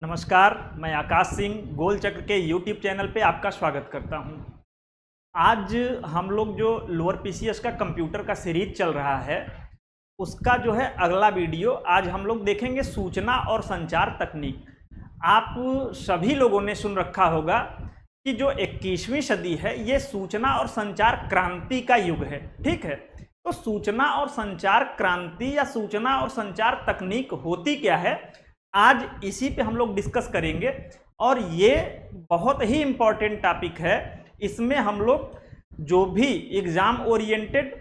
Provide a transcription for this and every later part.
नमस्कार, मैं आकाश सिंह गोल चक्र के यूट्यूब चैनल पे आपका स्वागत करता हूं। आज हम लोग जो लोअर पीसीएस का कंप्यूटर का सीरीज चल रहा है उसका जो है अगला वीडियो आज हम लोग देखेंगे सूचना और संचार तकनीक। आप सभी लोगों ने सुन रखा होगा कि जो 21वीं सदी है ये सूचना और संचार क्रांति का युग है। ठीक है, तो सूचना और संचार क्रांति या सूचना और संचार तकनीक होती क्या है, आज इसी पे हम लोग डिस्कस करेंगे। और ये बहुत ही इम्पॉर्टेंट टॉपिक है। इसमें हम लोग जो भी एग्जाम ओरिएंटेड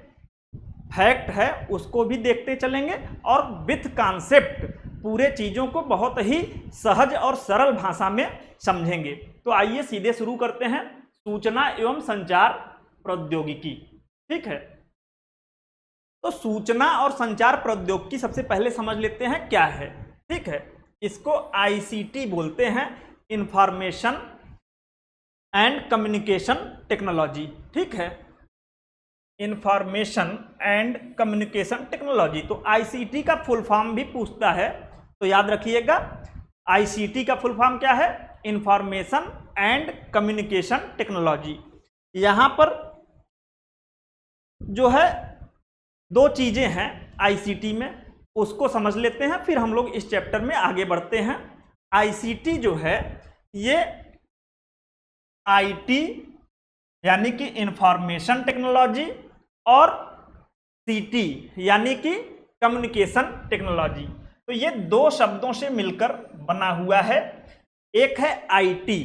फैक्ट है उसको भी देखते चलेंगे और विथ कॉन्सेप्ट पूरे चीज़ों को बहुत ही सहज और सरल भाषा में समझेंगे। तो आइए सीधे शुरू करते हैं, सूचना एवं संचार प्रौद्योगिकी। ठीक है, तो सूचना और संचार प्रौद्योगिकी सबसे पहले समझ लेते हैं क्या है। ठीक है, इसको आईसीटी बोलते हैं, इंफॉर्मेशन एंड कम्युनिकेशन टेक्नोलॉजी। ठीक है, इंफॉर्मेशन एंड कम्युनिकेशन टेक्नोलॉजी। तो आईसीटी का फुल फॉर्म भी पूछता है, तो याद रखिएगा आईसीटी का फुल फॉर्म क्या है, इंफॉर्मेशन एंड कम्युनिकेशन टेक्नोलॉजी। यहां पर जो है दो चीजें हैं आईसीटी में, उसको समझ लेते हैं, फिर हम लोग इस चैप्टर में आगे बढ़ते हैं। आईसीटी जो है ये आईटी यानी कि इंफॉर्मेशन टेक्नोलॉजी और सीटी यानी कि कम्युनिकेशन टेक्नोलॉजी। तो ये दो शब्दों से मिलकर बना हुआ है। एक है आईटी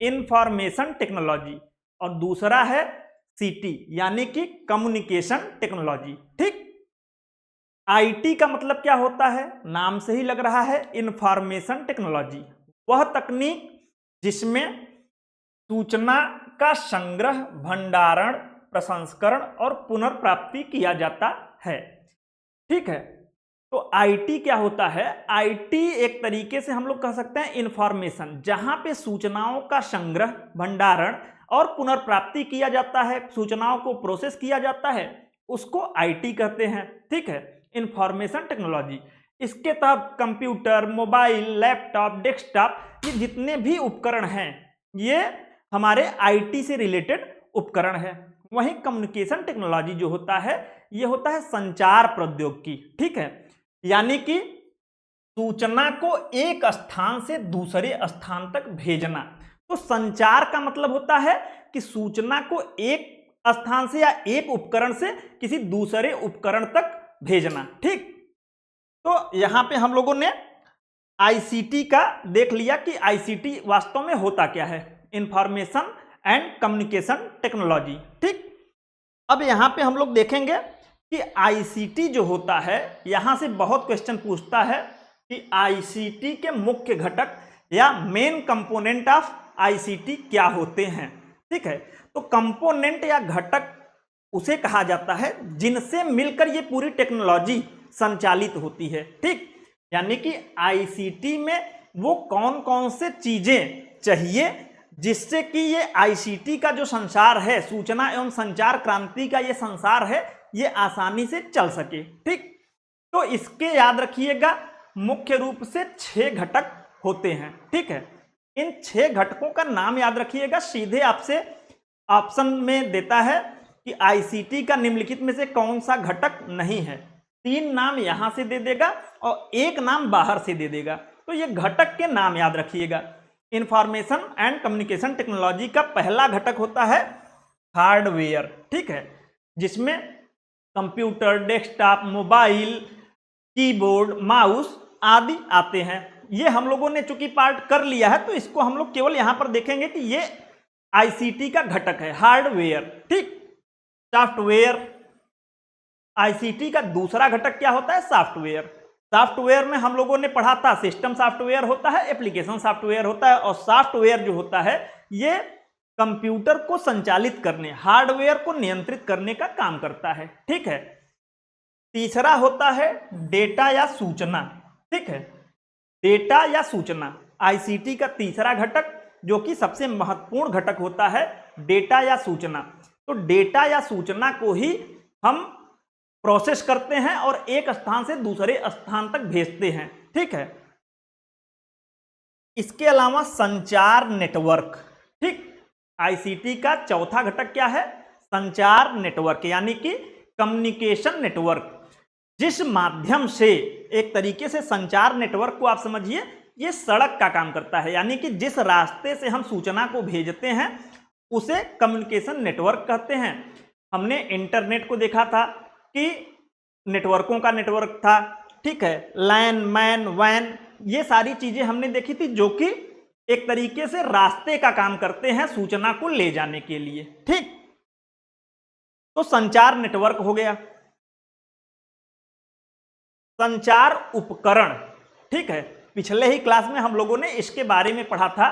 इंफॉर्मेशन टेक्नोलॉजी और दूसरा है सीटी यानी कि कम्युनिकेशन टेक्नोलॉजी। ठीक, आईटी का मतलब क्या होता है, नाम से ही लग रहा है, इंफॉर्मेशन टेक्नोलॉजी, वह तकनीक जिसमें सूचना का संग्रह, भंडारण, प्रसंस्करण और पुनर्प्राप्ति किया जाता है। ठीक है, तो आईटी क्या होता है, आईटी एक तरीके से हम लोग कह सकते हैं इंफॉर्मेशन, जहां पे सूचनाओं का संग्रह, भंडारण और पुनर्प्राप्ति किया जाता है, सूचनाओं को प्रोसेस किया जाता है, उसको आईटी कहते हैं। ठीक है, इंफॉर्मेशन टेक्नोलॉजी। इसके तहत कंप्यूटर, मोबाइल, लैपटॉप, डेस्कटॉप, ये जितने भी उपकरण हैं ये हमारे आईटी से रिलेटेड उपकरण है। वहीं कम्युनिकेशन टेक्नोलॉजी जो होता है ये होता है संचार प्रौद्योगिकी। ठीक है, यानी कि सूचना को एक स्थान से दूसरे स्थान तक भेजना। तो संचार का मतलब होता है कि सूचना को एक स्थान से या एक उपकरण से किसी दूसरे उपकरण तक भेजना। ठीक, तो यहां पे हम लोगों ने आईसीटी का देख लिया कि आईसीटी वास्तव में होता क्या है, इंफॉर्मेशन एंड कम्युनिकेशन टेक्नोलॉजी। ठीक, अब यहां पे हम लोग देखेंगे कि आईसीटी जो होता है, यहां से बहुत क्वेश्चन पूछता है कि आईसीटी के मुख्य घटक या मेन कंपोनेंट ऑफ आईसीटी क्या होते हैं। ठीक है, तो कंपोनेंट या घटक उसे कहा जाता है जिनसे मिलकर ये पूरी टेक्नोलॉजी संचालित होती है। ठीक, यानी कि आईसीटी में वो कौन कौन से चीजें चाहिए जिससे कि ये आईसीटी का जो संसार है, सूचना एवं संचार क्रांति का ये संसार है, ये आसानी से चल सके। ठीक, तो इसके याद रखिएगा मुख्य रूप से 6 घटक होते हैं। ठीक है, इन 6 घटकों का नाम याद रखिएगा, सीधे आपसे ऑप्शन में देता है कि आईसीटी का निम्नलिखित में से कौन सा घटक नहीं है। 3 नाम यहां से दे देगा और 1 नाम बाहर से दे देगा। तो ये घटक के नाम याद रखिएगा। इंफॉर्मेशन एंड कम्युनिकेशन टेक्नोलॉजी का पहला घटक होता है हार्डवेयर। ठीक है, जिसमें computer, desktop, mobile, keyboard, mouse आदि आते हैं। ये हम लोगों ने चूंकि पार्ट कर लिया है तो इसको हम लोग केवल यहां पर देखेंगे कि ये आईसीटी का घटक है, हार्डवेयर। ठीक, सॉफ्टवेयर, आईसीटी का दूसरा घटक क्या होता है, सॉफ्टवेयर। सॉफ्टवेयर में हम लोगों ने पढ़ा था सिस्टम सॉफ्टवेयर होता है, एप्लीकेशन सॉफ्टवेयर होता है, और सॉफ्टवेयर जो होता है ये कंप्यूटर को संचालित करने, हार्डवेयर को नियंत्रित करने का काम करता है। ठीक है, तीसरा होता है डेटा या सूचना। ठीक है, डेटा या सूचना आईसीटी का तीसरा घटक जो कि सबसे महत्वपूर्ण घटक होता है, डेटा या सूचना। तो डेटा या सूचना को ही हम प्रोसेस करते हैं और एक स्थान से दूसरे स्थान तक भेजते हैं। ठीक है, इसके अलावा संचार नेटवर्क, ठीक। आईसीटी का चौथा घटक क्या है? संचार नेटवर्क, यानी कि कम्युनिकेशन नेटवर्क। जिस माध्यम से, एक तरीके से संचार नेटवर्क को आप समझिए ये सड़क का काम करता है, यानी कि जिस रास्ते से हम सूचना को भेजते हैं उसे कम्युनिकेशन नेटवर्क कहते हैं। हमने इंटरनेट को देखा था कि नेटवर्कों का नेटवर्क था, ठीक है। लैन, मैन, वैन, ये सारी चीजें हमने देखी थी जो कि एक तरीके से रास्ते का काम करते हैं सूचना को ले जाने के लिए, ठीक। तो संचार नेटवर्क हो गया। संचार उपकरण, ठीक है। पिछले ही क्लास में हम लोगों ने इसके बारे में पढ़ा था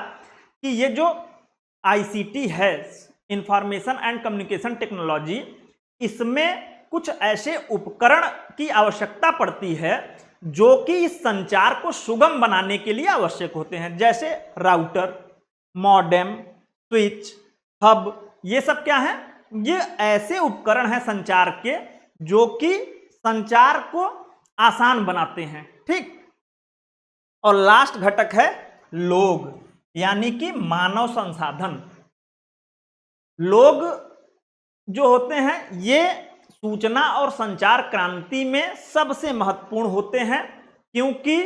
कि ये जो आईसीटी है, इंफॉर्मेशन एंड कम्युनिकेशन टेक्नोलॉजी, इसमें कुछ ऐसे उपकरण की आवश्यकता पड़ती है जो कि इस संचार को सुगम बनाने के लिए आवश्यक होते हैं, जैसे राउटर, मॉडेम, स्विच, हब। ये सब क्या है? ये ऐसे उपकरण हैं संचार के जो कि संचार को आसान बनाते हैं, ठीक। और लास्ट घटक है लोग, यानी कि मानव संसाधन। लोग जो होते हैं ये सूचना और संचार क्रांति में सबसे महत्वपूर्ण होते हैं, क्योंकि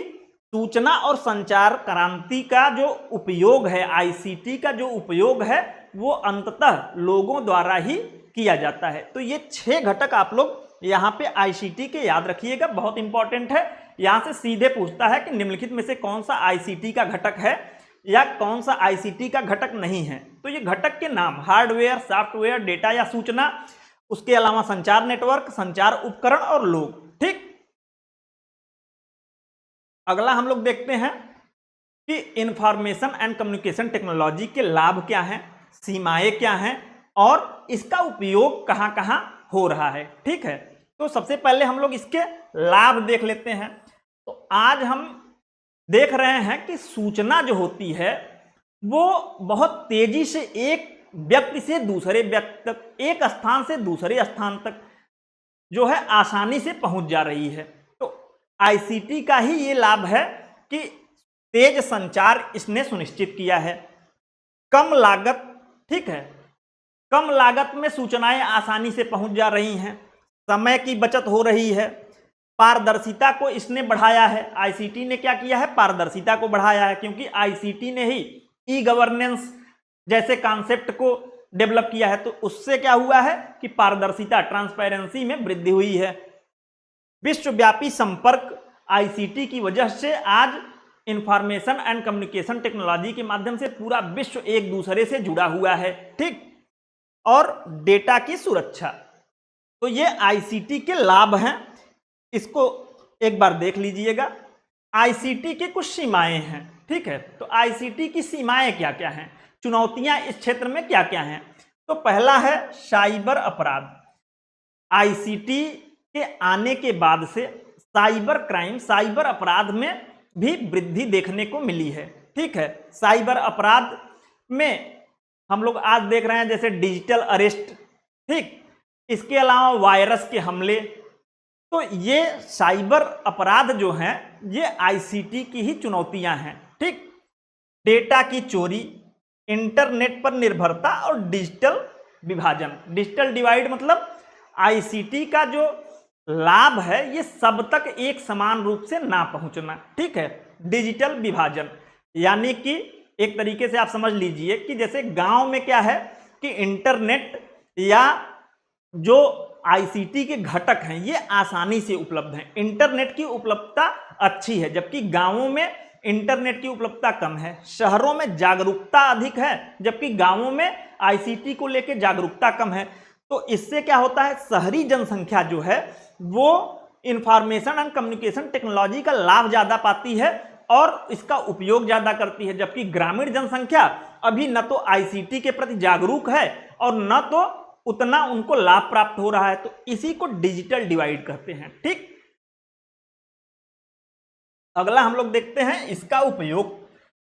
सूचना और संचार क्रांति का जो उपयोग है, आईसीटी का जो उपयोग है, वो अंततः लोगों द्वारा ही किया जाता है। तो ये 6 घटक आप लोग यहाँ पे आईसीटी के याद रखिएगा, बहुत इंपॉर्टेंट है। यहाँ से सीधे पूछता है कि निम्नलिखित में से कौन सा आईसीटी का घटक है या कौन सा आईसीटी का घटक नहीं है। तो ये घटक के नाम हार्डवेयर, सॉफ्टवेयर, डेटा या सूचना, उसके अलावा संचार नेटवर्क, संचार उपकरण और लोग, ठीक। अगला हम लोग देखते हैं कि इंफॉर्मेशन एंड कम्युनिकेशन टेक्नोलॉजी के लाभ क्या हैं, सीमाएं क्या हैं और इसका उपयोग कहां कहां हो रहा है, ठीक है। तो सबसे पहले हम लोग इसके लाभ देख लेते हैं। तो आज हम देख रहे हैं कि सूचना जो होती है वो बहुत तेजी से एक व्यक्ति से दूसरे व्यक्ति तक, एक स्थान से दूसरे स्थान तक जो है आसानी से पहुंच जा रही है। तो आईसीटी का ही ये लाभ है कि तेज संचार इसने सुनिश्चित किया है। कम लागत, ठीक है, कम लागत में सूचनाएं आसानी से पहुंच जा रही हैं, समय की बचत हो रही है, पारदर्शिता को इसने बढ़ाया है। आईसीटी ने क्या किया है? पारदर्शिता को बढ़ाया है, क्योंकि आईसीटी ने ही ई गवर्नेंस जैसे कॉन्सेप्ट को डेवलप किया है। तो उससे क्या हुआ है कि पारदर्शिता, ट्रांसपेरेंसी में वृद्धि हुई है। विश्वव्यापी संपर्क, आईसीटी की वजह से आज इंफॉर्मेशन एंड कम्युनिकेशन टेक्नोलॉजी के माध्यम से पूरा विश्व एक दूसरे से जुड़ा हुआ है, ठीक। और डेटा की सुरक्षा, तो ये आईसीटी के लाभ हैं। इसको एक बार देख लीजिएगा। आईसीटी की कुछ सीमाएं हैं, ठीक है। तो आईसीटी की सीमाएं क्या क्या हैं, चुनौतियां इस क्षेत्र में क्या क्या हैं? तो पहला है साइबर अपराध। आईसीटी के आने के बाद से साइबर क्राइम, साइबर अपराध में भी वृद्धि देखने को मिली है, ठीक है। साइबर अपराध में हम लोग आज देख रहे हैं जैसे डिजिटल अरेस्ट, ठीक। इसके अलावा वायरस के हमले। तो ये साइबर अपराध जो हैं ये आईसीटी की ही चुनौतियां हैं, ठीक। डेटा की चोरी, इंटरनेट पर निर्भरता और डिजिटल विभाजन। डिजिटल डिवाइड मतलब आईसीटी का जो लाभ है ये सब तक एक समान रूप से ना पहुंचना, ठीक है। डिजिटल विभाजन यानी कि एक तरीके से आप समझ लीजिए कि जैसे गांव में क्या है कि इंटरनेट या जो आईसीटी के घटक हैं ये आसानी से उपलब्ध हैं, इंटरनेट की उपलब्धता अच्छी है, जबकि गांवों में इंटरनेट की उपलब्धता कम है। शहरों में जागरूकता अधिक है, जबकि गांवों में आईसीटी को लेकर जागरूकता कम है। तो इससे क्या होता है, शहरी जनसंख्या जो है वो इंफॉर्मेशन एंड कम्युनिकेशन टेक्नोलॉजी का लाभ ज्यादा पाती है और इसका उपयोग ज्यादा करती है, जबकि ग्रामीण जनसंख्या अभी न तो आईसीटी के प्रति जागरूक है और न तो उतना उनको लाभ प्राप्त हो रहा है। तो इसी को डिजिटल डिवाइड कहते हैं, ठीक। अगला हम लोग देखते हैं इसका उपयोग।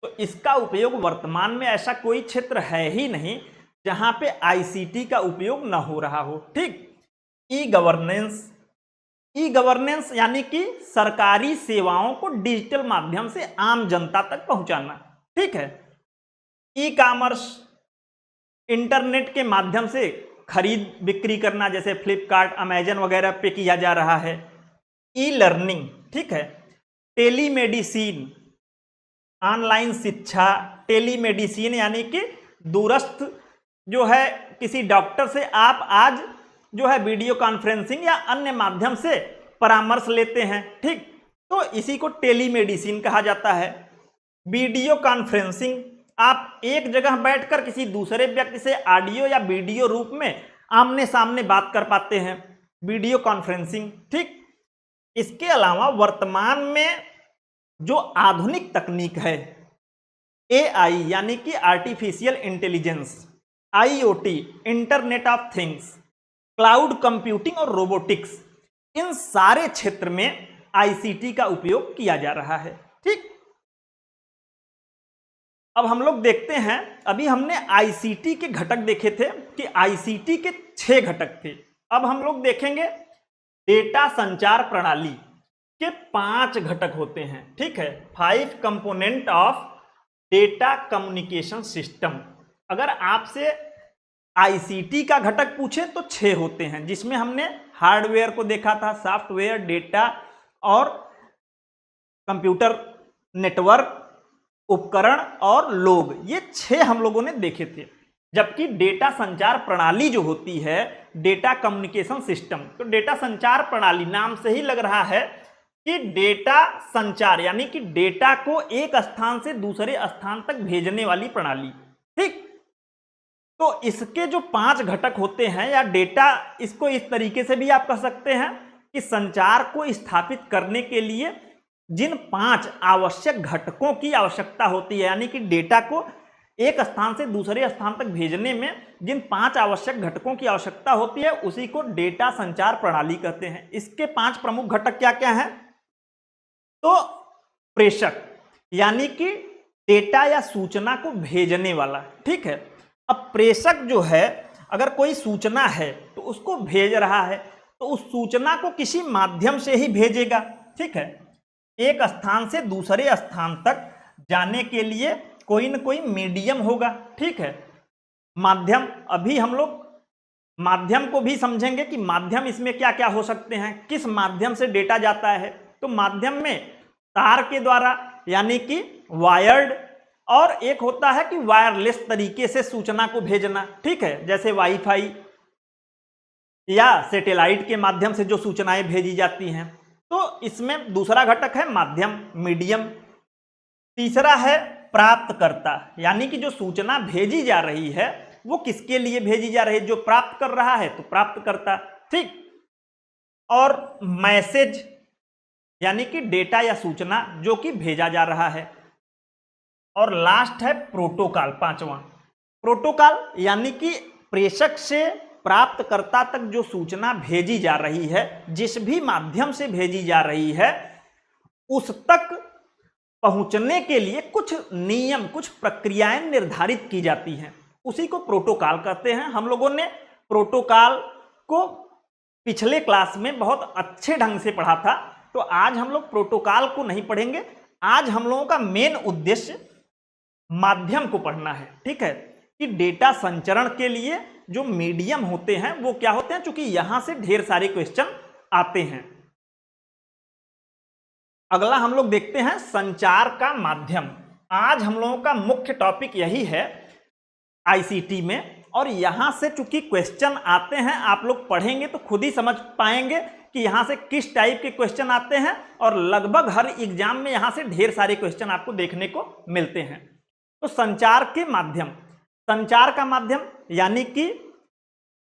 तो इसका उपयोग वर्तमान में ऐसा कोई क्षेत्र है ही नहीं जहां पे आईसीटी का उपयोग न हो रहा हो, ठीक। ई गवर्नेंस, ई गवर्नेंस यानी कि सरकारी सेवाओं को डिजिटल माध्यम से आम जनता तक पहुंचाना, ठीक है। ई कॉमर्स, इंटरनेट के माध्यम से खरीद बिक्री करना, जैसे फ्लिपकार्ट, अमेजन वगैरह पे किया जा रहा है। ई लर्निंग, ठीक है। टेलीमेडिसिन, ऑनलाइन शिक्षा, टेलीमेडिसिन यानी कि दूरस्थ जो है किसी डॉक्टर से आप आज जो है वीडियो कॉन्फ्रेंसिंग या अन्य माध्यम से परामर्श लेते हैं, ठीक, तो इसी को टेलीमेडिसिन कहा जाता है। वीडियो कॉन्फ्रेंसिंग, आप एक जगह बैठकर किसी दूसरे व्यक्ति से ऑडियो या वीडियो रूप में आमने सामने बात कर पाते हैं, वीडियो कॉन्फ्रेंसिंग, ठीक। इसके अलावा वर्तमान में जो आधुनिक तकनीक है, एआई यानी कि artificial intelligence, IoT, internet of things, cloud computing और रोबोटिक्स, इन सारे क्षेत्र में आईसीटी का उपयोग किया जा रहा है, ठीक। अब हम लोग देखते हैं, अभी हमने आईसीटी के घटक देखे थे कि आईसीटी के 6 घटक थे। अब हम लोग देखेंगे डेटा संचार प्रणाली के 5 घटक होते हैं, ठीक है। 5 component of data communication system. अगर आपसे आईसीटी का घटक पूछे तो 6 होते हैं, जिसमें हमने हार्डवेयर को देखा था, सॉफ्टवेयर, डेटा और कंप्यूटर नेटवर्क, उपकरण और लोग, ये 6 हम लोगों ने देखे थे। जबकि डेटा संचार प्रणाली जो होती है, डेटा कम्युनिकेशन सिस्टम, तो डेटा संचार प्रणाली नाम से ही लग रहा है कि डेटा संचार यानी कि डेटा को एक स्थान से दूसरे स्थान तक भेजने वाली प्रणाली, ठीक। तो इसके जो 5 घटक होते हैं, या डेटा, इसको इस तरीके से भी आप कह सकते हैं कि संचार को स्थापित करने के लिए जिन 5 आवश्यक घटकों की आवश्यकता होती है, यानी कि डेटा को एक स्थान से दूसरे स्थान तक भेजने में जिन 5 आवश्यक घटकों की आवश्यकता होती है, उसी को डेटा संचार प्रणाली कहते हैं। इसके 5 प्रमुख घटक क्या क्या हैं? तो प्रेषक यानी कि डेटा या सूचना को भेजने वाला, ठीक है। अब प्रेषक जो है, अगर कोई सूचना है तो उसको भेज रहा है, तो उस सूचना को किसी माध्यम से ही भेजेगा, ठीक है। एक स्थान से दूसरे स्थान तक जाने के लिए कोई न कोई मीडियम होगा, ठीक है। माध्यम, अभी हम लोग माध्यम को भी समझेंगे कि माध्यम इसमें क्या क्या हो सकते हैं, किस माध्यम से डेटा जाता है। तो माध्यम में तार के द्वारा यानी कि वायर्ड, और एक होता है कि वायरलेस तरीके से सूचना को भेजना, ठीक है, जैसे वाईफाई या सैटेलाइट के माध्यम से जो सूचनाएं भेजी जाती हैं। तो इसमें दूसरा घटक है माध्यम, मीडियम। तीसरा है प्राप्तकर्ता, यानी कि जो सूचना भेजी जा रही है वो किसके लिए भेजी जा रही है, जो प्राप्त कर रहा है तो प्राप्तकर्ता, ठीक। और मैसेज यानी कि डेटा या सूचना जो कि भेजा जा रहा है। और लास्ट है प्रोटोकॉल, 5वां प्रोटोकॉल, यानी कि प्रेषक से प्राप्तकर्ता तक जो सूचना भेजी जा रही है, जिस भी माध्यम से भेजी जा रही है, उस तक पहुंचने के लिए कुछ नियम, कुछ प्रक्रियाएं निर्धारित की जाती हैं, उसी को प्रोटोकॉल कहते हैं। हम लोगों ने प्रोटोकॉल को पिछले क्लास में बहुत अच्छे ढंग से पढ़ा था, तो आज हम लोग प्रोटोकॉल को नहीं पढ़ेंगे। आज हम लोगों का मेन उद्देश्य माध्यम को पढ़ना है, ठीक है, कि डेटा संचरण के लिए जो मीडियम होते हैं वो क्या होते हैं, क्योंकि यहां से ढेर सारे क्वेश्चन आते हैं। अगला हम लोग देखते हैं संचार का माध्यम। आज हम लोगों का मुख्य टॉपिक यही है आईसीटी में, और यहां से चूंकि क्वेश्चन आते हैं, आप लोग पढ़ेंगे तो खुद ही समझ पाएंगे कि यहां से किस टाइप के क्वेश्चन आते हैं, और लगभग हर एग्जाम में यहां से ढेर सारे क्वेश्चन आपको देखने को मिलते हैं। तो संचार के माध्यम, संचार का माध्यम यानी कि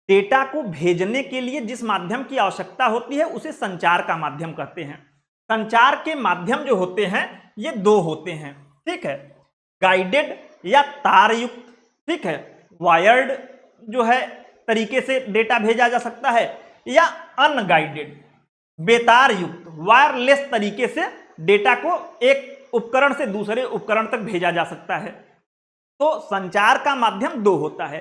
डेटा को भेजने के लिए जिस माध्यम की आवश्यकता होती है उसे संचार का माध्यम कहते हैं। संचार के माध्यम जो होते हैं ये 2 होते हैं, ठीक है, गाइडेड या तार युक्त, ठीक है, वायर्ड जो है तरीके से डेटा भेजा जा सकता है, या अनगाइडेड बेतार युक्त वायरलेस तरीके से डेटा को एक उपकरण से दूसरे उपकरण तक भेजा जा सकता है। तो संचार का माध्यम 2 होता है,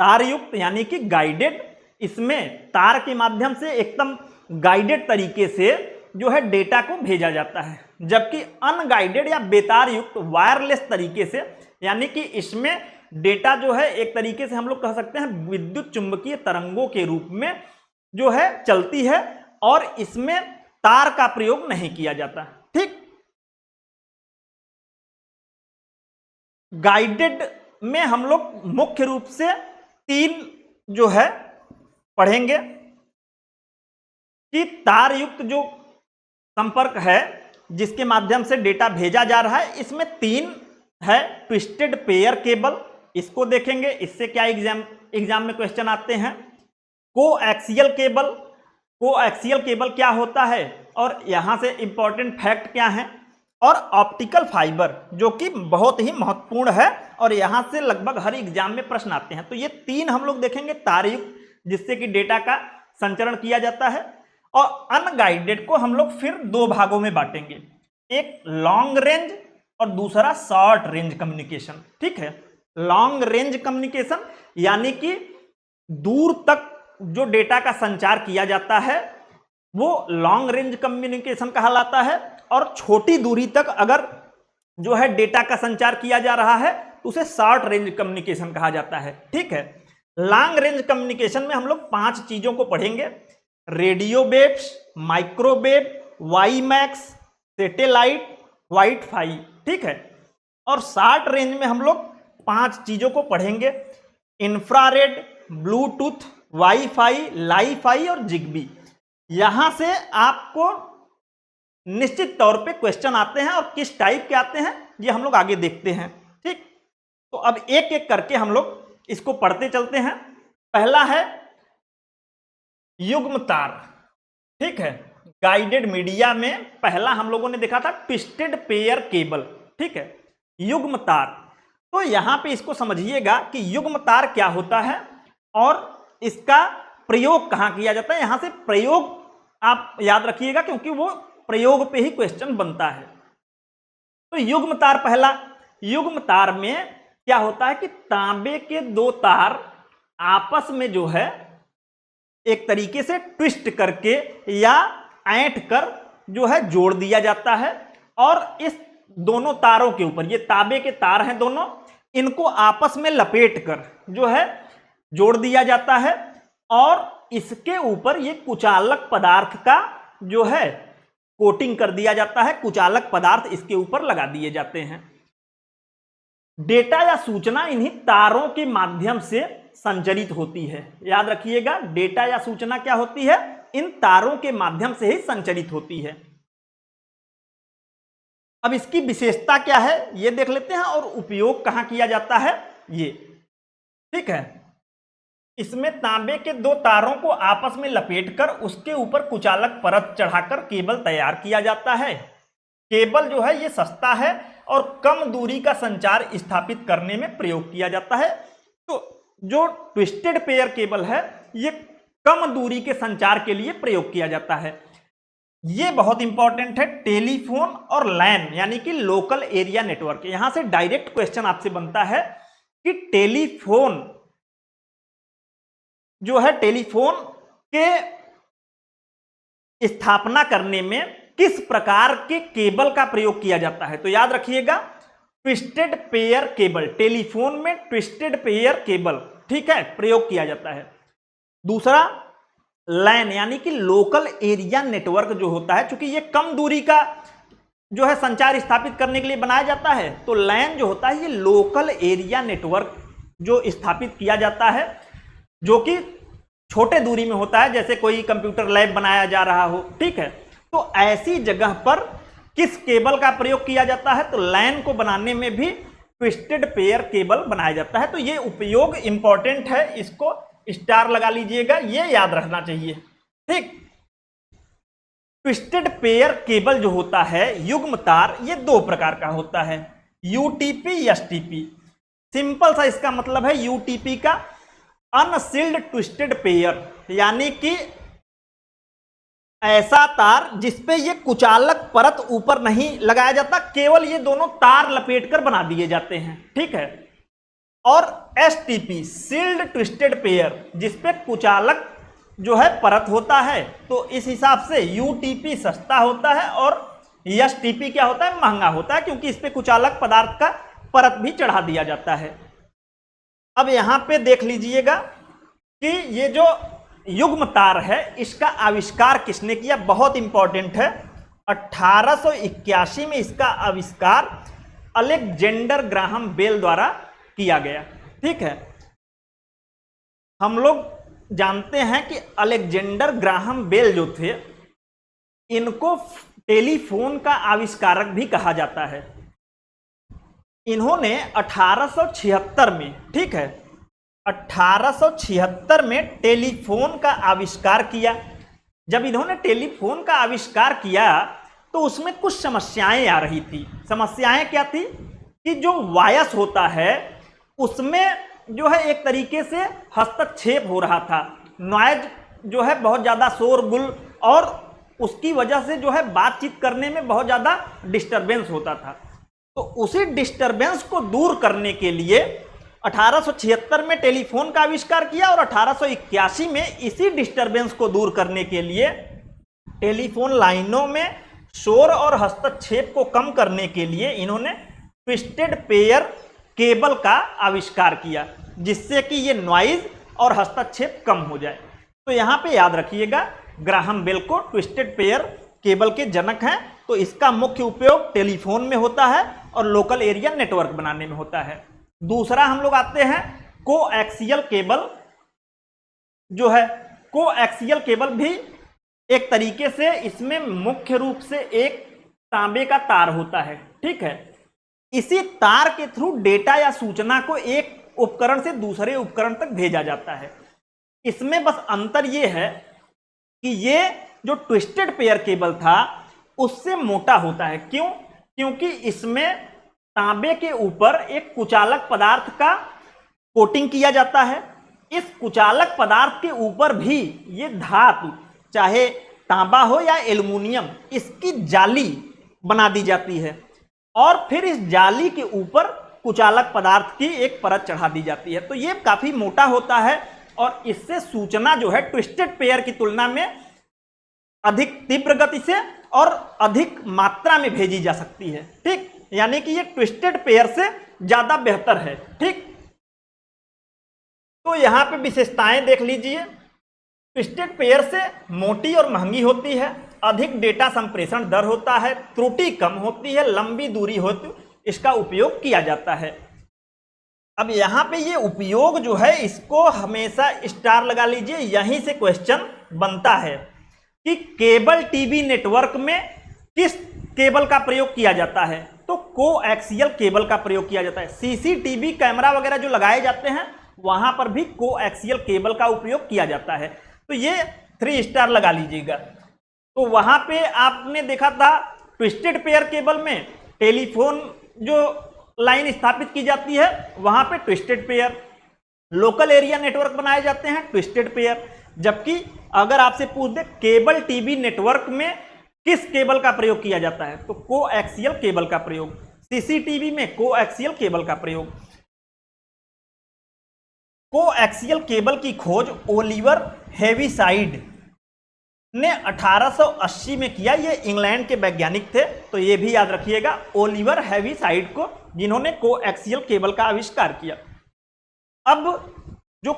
तार युक्त यानी कि गाइडेड, इसमें तार के माध्यम से एकदम गाइडेड तरीके से जो है डेटा को भेजा जाता है, जबकि अनगाइडेड या बेतार युक्त वायरलेस तरीके से, यानी कि इसमें डेटा जो है एक तरीके से हम लोग कह सकते हैं विद्युत चुंबकीय तरंगों के रूप में जो है चलती है, और इसमें तार का प्रयोग नहीं किया जाता। ठीक, गाइडेड में हम लोग मुख्य रूप से 3 जो है पढ़ेंगे कि तार युक्त जो संपर्क है जिसके माध्यम से डेटा भेजा जा रहा है, इसमें 3 है। ट्विस्टेड पेयर केबल, इसको देखेंगे, इससे क्या एग्जाम में क्वेश्चन आते हैं। कोएक्सियल केबल, कोएक्सियल केबल क्या होता है और यहां से इंपॉर्टेंट फैक्ट क्या है, और ऑप्टिकल फाइबर जो कि बहुत ही महत्वपूर्ण है और यहां से लगभग हर एग्जाम में प्रश्न आते हैं। तो ये 3 हम लोग देखेंगे तारयुक्त, जिससे कि डेटा का संचरण किया जाता है। और अनगाइडेड को हम लोग फिर 2 भागों में बांटेंगे, एक लॉन्ग रेंज और दूसरा शॉर्ट रेंज कम्युनिकेशन। ठीक है, लॉन्ग रेंज कम्युनिकेशन यानी कि दूर तक जो डेटा का संचार किया जाता है वो लॉन्ग रेंज कम्युनिकेशन कहलाता है, और छोटी दूरी तक अगर जो है डेटा का संचार किया जा रहा है तो उसे शॉर्ट रेंज कम्युनिकेशन कहा जाता है। ठीक है, लॉन्ग रेंज कम्युनिकेशन में हम लोग 5 चीजों को पढ़ेंगे, radio waves, microwave, WiMAX, satellite, wifi. ठीक है, और शॉर्ट रेंज में हम लोग 5 चीजों को पढ़ेंगे, इंफ्रारेड, ब्लूटूथ, वाईफाई, लाईफाई और जिगबी। यहां से आपको निश्चित तौर पे क्वेश्चन आते हैं, और किस टाइप के आते हैं ये हम लोग आगे देखते हैं। ठीक, तो अब एक एक करके हम लोग इसको पढ़ते चलते हैं। पहला है युग्म तार। ठीक है, गाइडेड मीडिया में पहला हम लोगों ने देखा था ट्विस्टेड पेयर केबल। ठीक है, युग्म तार। तो यहां पे इसको समझिएगा कि युग्म तार क्या होता है और इसका प्रयोग कहां किया जाता है। यहां से प्रयोग आप याद रखिएगा, क्योंकि वो प्रयोग पे ही क्वेश्चन बनता है। तो युग्म तार, पहला युग्म तार में क्या होता है कि तांबे के 2 तार आपस में जो है एक तरीके से ट्विस्ट करके या ऐंठ कर जो है जोड़ दिया जाता है, और इस दोनों तारों के ऊपर, ये तांबे के तार हैं दोनों, इनको आपस में लपेट कर जो है जोड़ दिया जाता है, और इसके ऊपर ये कुचालक पदार्थ का जो है कोटिंग कर दिया जाता है, कुचालक पदार्थ इसके ऊपर लगा दिए जाते हैं। डेटा या सूचना इन्हीं तारों के माध्यम से संचरित होती है। याद रखिएगा, डेटा या सूचना क्या होती है, इन तारों के माध्यम से ही संचरित होती है। अब इसकी विशेषता क्या है ये देख लेते हैं, और उपयोग कहां किया जाता है ये। ठीक है, इसमें तांबे के 2 तारों को आपस में लपेटकर उसके ऊपर कुचालक परत चढ़ाकर केबल तैयार किया जाता है। केबल जो है ये सस्ता है और कम दूरी का संचार स्थापित करने में प्रयोग किया जाता है। तो जो ट्विस्टेड पेयर केबल है ये कम दूरी के संचार के लिए प्रयोग किया जाता है। ये बहुत इंपॉर्टेंट है, टेलीफोन और लैन यानी कि लोकल एरिया नेटवर्क। यहां से डायरेक्ट क्वेश्चन आपसे बनता है कि टेलीफोन जो है, टेलीफोन के स्थापना करने में किस प्रकार के केबल का प्रयोग किया जाता है। तो याद रखिएगा, ट्विस्टेड पेयर केबल, टेलीफोन में ट्विस्टेड पेयर केबल, ठीक है, प्रयोग किया जाता है। दूसरा लैन यानी कि लोकल एरिया नेटवर्क जो होता है, चूंकि ये कम दूरी का जो है संचार स्थापित करने के लिए बनाया जाता है, तो लैन जो होता है ये लोकल एरिया नेटवर्क जो स्थापित किया जाता है, जो कि छोटे दूरी में होता है, जैसे कोई कंप्यूटर लैब बनाया जा रहा हो। ठीक है, तो ऐसी जगह पर किस केबल का प्रयोग किया जाता है, तो लैन को बनाने में भी ट्विस्टेड पेयर केबल बनाया जाता है। तो ये उपयोग इंपॉर्टेंट है, इसको स्टार लगा लीजिएगा, ये याद रखना चाहिए। ठीक, ट्विस्टेड पेयर केबल जो होता है, युग्म तार, ये 2 प्रकार का होता है, यूटीपी, एसटीपी। सिंपल सा इसका मतलब है यूटीपी का अनसील्ड ट्विस्टेड पेयर, यानी कि ऐसा तार जिसपे ये कुचालक परत ऊपर नहीं लगाया जाता, केवल ये दोनों तार लपेटकर बना दिए जाते हैं। ठीक है, और एसटीपी सील्ड ट्विस्टेड पेयर, जिसपे कुचालक जो है परत होता है, तो इस हिसाब से यूटीपी सस्ता होता है और एसटीपी क्या होता है, महंगा होता है, क्योंकि इस पे कुचालक पदार्थ का परत भी चढ़ा दिया जाता है। अब यहां पे देख लीजिएगा कि ये जो युग्म तार है इसका आविष्कार किसने किया, बहुत इंपॉर्टेंट है। 1881 में इसका आविष्कार अलेक्जेंडर ग्राहम बेल द्वारा किया गया। ठीक है, हम लोग जानते हैं कि अलेक्जेंडर ग्राहम बेल जो थे, इनको टेलीफोन का आविष्कारक भी कहा जाता है। इन्होंने 1876 में, ठीक है, 1876 में टेलीफोन का आविष्कार किया। जब इन्होंने टेलीफोन का आविष्कार किया तो उसमें कुछ समस्याएं आ रही थी। समस्याएं क्या थी कि जो वायस होता है उसमें जो है एक तरीके से हस्तक्षेप हो रहा था, नॉइज जो है बहुत ज़्यादा शोरगुल, और उसकी वजह से जो है बातचीत करने में बहुत ज़्यादा डिस्टरबेंस होता था। तो उसी डिस्टरबेंस को दूर करने के लिए 1876 में टेलीफोन का आविष्कार किया और 1881 में इसी डिस्टरबेंस को दूर करने के लिए टेलीफोन लाइनों में शोर और हस्तक्षेप को कम करने के लिए इन्होंने ट्विस्टेड पेयर केबल का आविष्कार किया, जिससे कि ये नॉइज और हस्तक्षेप कम हो जाए। तो यहाँ पे याद रखिएगा, ग्राहम बेल को ट्विस्टेड पेयर केबल के जनक हैं। तो इसका मुख्य उपयोग टेलीफोन में होता है और लोकल एरिया नेटवर्क बनाने में होता है। दूसरा हम लोग आते हैं कोएक्सियल केबल। जो है कोएक्सियल केबल भी एक तरीके से, इसमें मुख्य रूप से एक तांबे का तार होता है। ठीक है, इसी तार के थ्रू डेटा या सूचना को एक उपकरण से दूसरे उपकरण तक भेजा जाता है। इसमें बस अंतर यह है कि ये जो ट्विस्टेड पेयर केबल था उससे मोटा होता है। क्यों? क्योंकि इसमें तांबे के ऊपर एक कुचालक पदार्थ का कोटिंग किया जाता है। इस कुचालक पदार्थ के ऊपर भी ये धातु, चाहे तांबा हो या एल्युमिनियम, इसकी जाली बना दी जाती है और फिर इस जाली के ऊपर कुचालक पदार्थ की एक परत चढ़ा दी जाती है। तो ये काफी मोटा होता है और इससे सूचना जो है ट्विस्टेड पेयर की तुलना में अधिक तीव्र गति से और अधिक मात्रा में भेजी जा सकती है। ठीक, यानी कि ये ट्विस्टेड पेयर से ज्यादा बेहतर है। ठीक, तो यहां पे विशेषताएं देख लीजिए। ट्विस्टेड पेयर से मोटी और महंगी होती है, अधिक डेटा संप्रेषण दर होता है, त्रुटि कम होती है, लंबी दूरी हो तो इसका उपयोग किया जाता है। अब यहां पे ये उपयोग जो है इसको हमेशा स्टार लगा लीजिए, यहीं से क्वेश्चन बनता है कि केबल टीवी नेटवर्क में किस केबल का प्रयोग किया जाता है। तो कोएक्सियल केबल का प्रयोग किया जाता है। सीसीटीवी कैमरा वगैरह जो लगाए जाते हैं वहां पर भी कोएक्सियल केबल का उपयोग किया जाता है। तो ये 3 स्टार लगा लीजिएगा। तो वहां पे आपने देखा था ट्विस्टेड पेयर केबल में टेलीफोन जो लाइन स्थापित की जाती है वहां पे twisted pair, local area network बनाए जाते हैं ट्विस्टेड पेयर। जबकि अगर आपसे पूछ दे केबल टीवी नेटवर्क में किस केबल का प्रयोग किया जाता है तो कोएक्सियल केबल का प्रयोग, सीसीटीवी में कोएक्सियल केबल का प्रयोग। कोएक्सियल केबल की खोज ओलिवर हेविसाइड ने 1880 में किया। ये इंग्लैंड के वैज्ञानिक थे, तो ये भी याद रखिएगा, ओलिवर हेविसाइड को, जिन्होंने कोएक्सियल केबल का आविष्कार किया। अब जो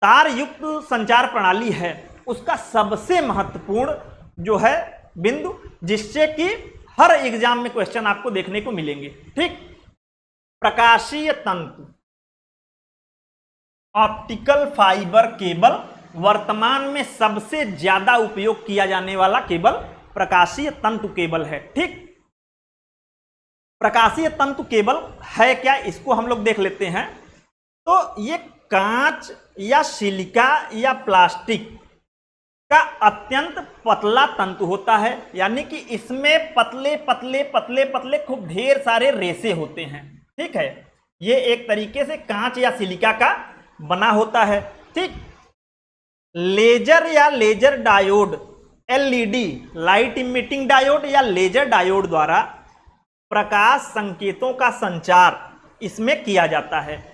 तार युक्त संचार प्रणाली है उसका सबसे महत्वपूर्ण जो है बिंदु, जिससे कि हर एग्जाम में क्वेश्चन आपको देखने को मिलेंगे। ठीक, प्रकाशीय तंतु, ऑप्टिकल फाइबर केबल वर्तमान में सबसे ज्यादा उपयोग किया जाने वाला केबल प्रकाशीय तंतु केबल है। ठीक, प्रकाशीय तंतु केबल है क्या, इसको हम लोग देख लेते हैं। तो ये कांच या सिलिका या प्लास्टिक का अत्यंत पतला तंतु होता है, यानी कि इसमें पतले पतले पतले पतले खूब ढेर सारे रेशे होते हैं। ठीक है, ये एक तरीके से कांच या सिलिका का बना होता है। ठीक, लेजर या laser diode, LED light emitting diode या लेजर डायोड द्वारा प्रकाश संकेतों का संचार इसमें किया जाता है।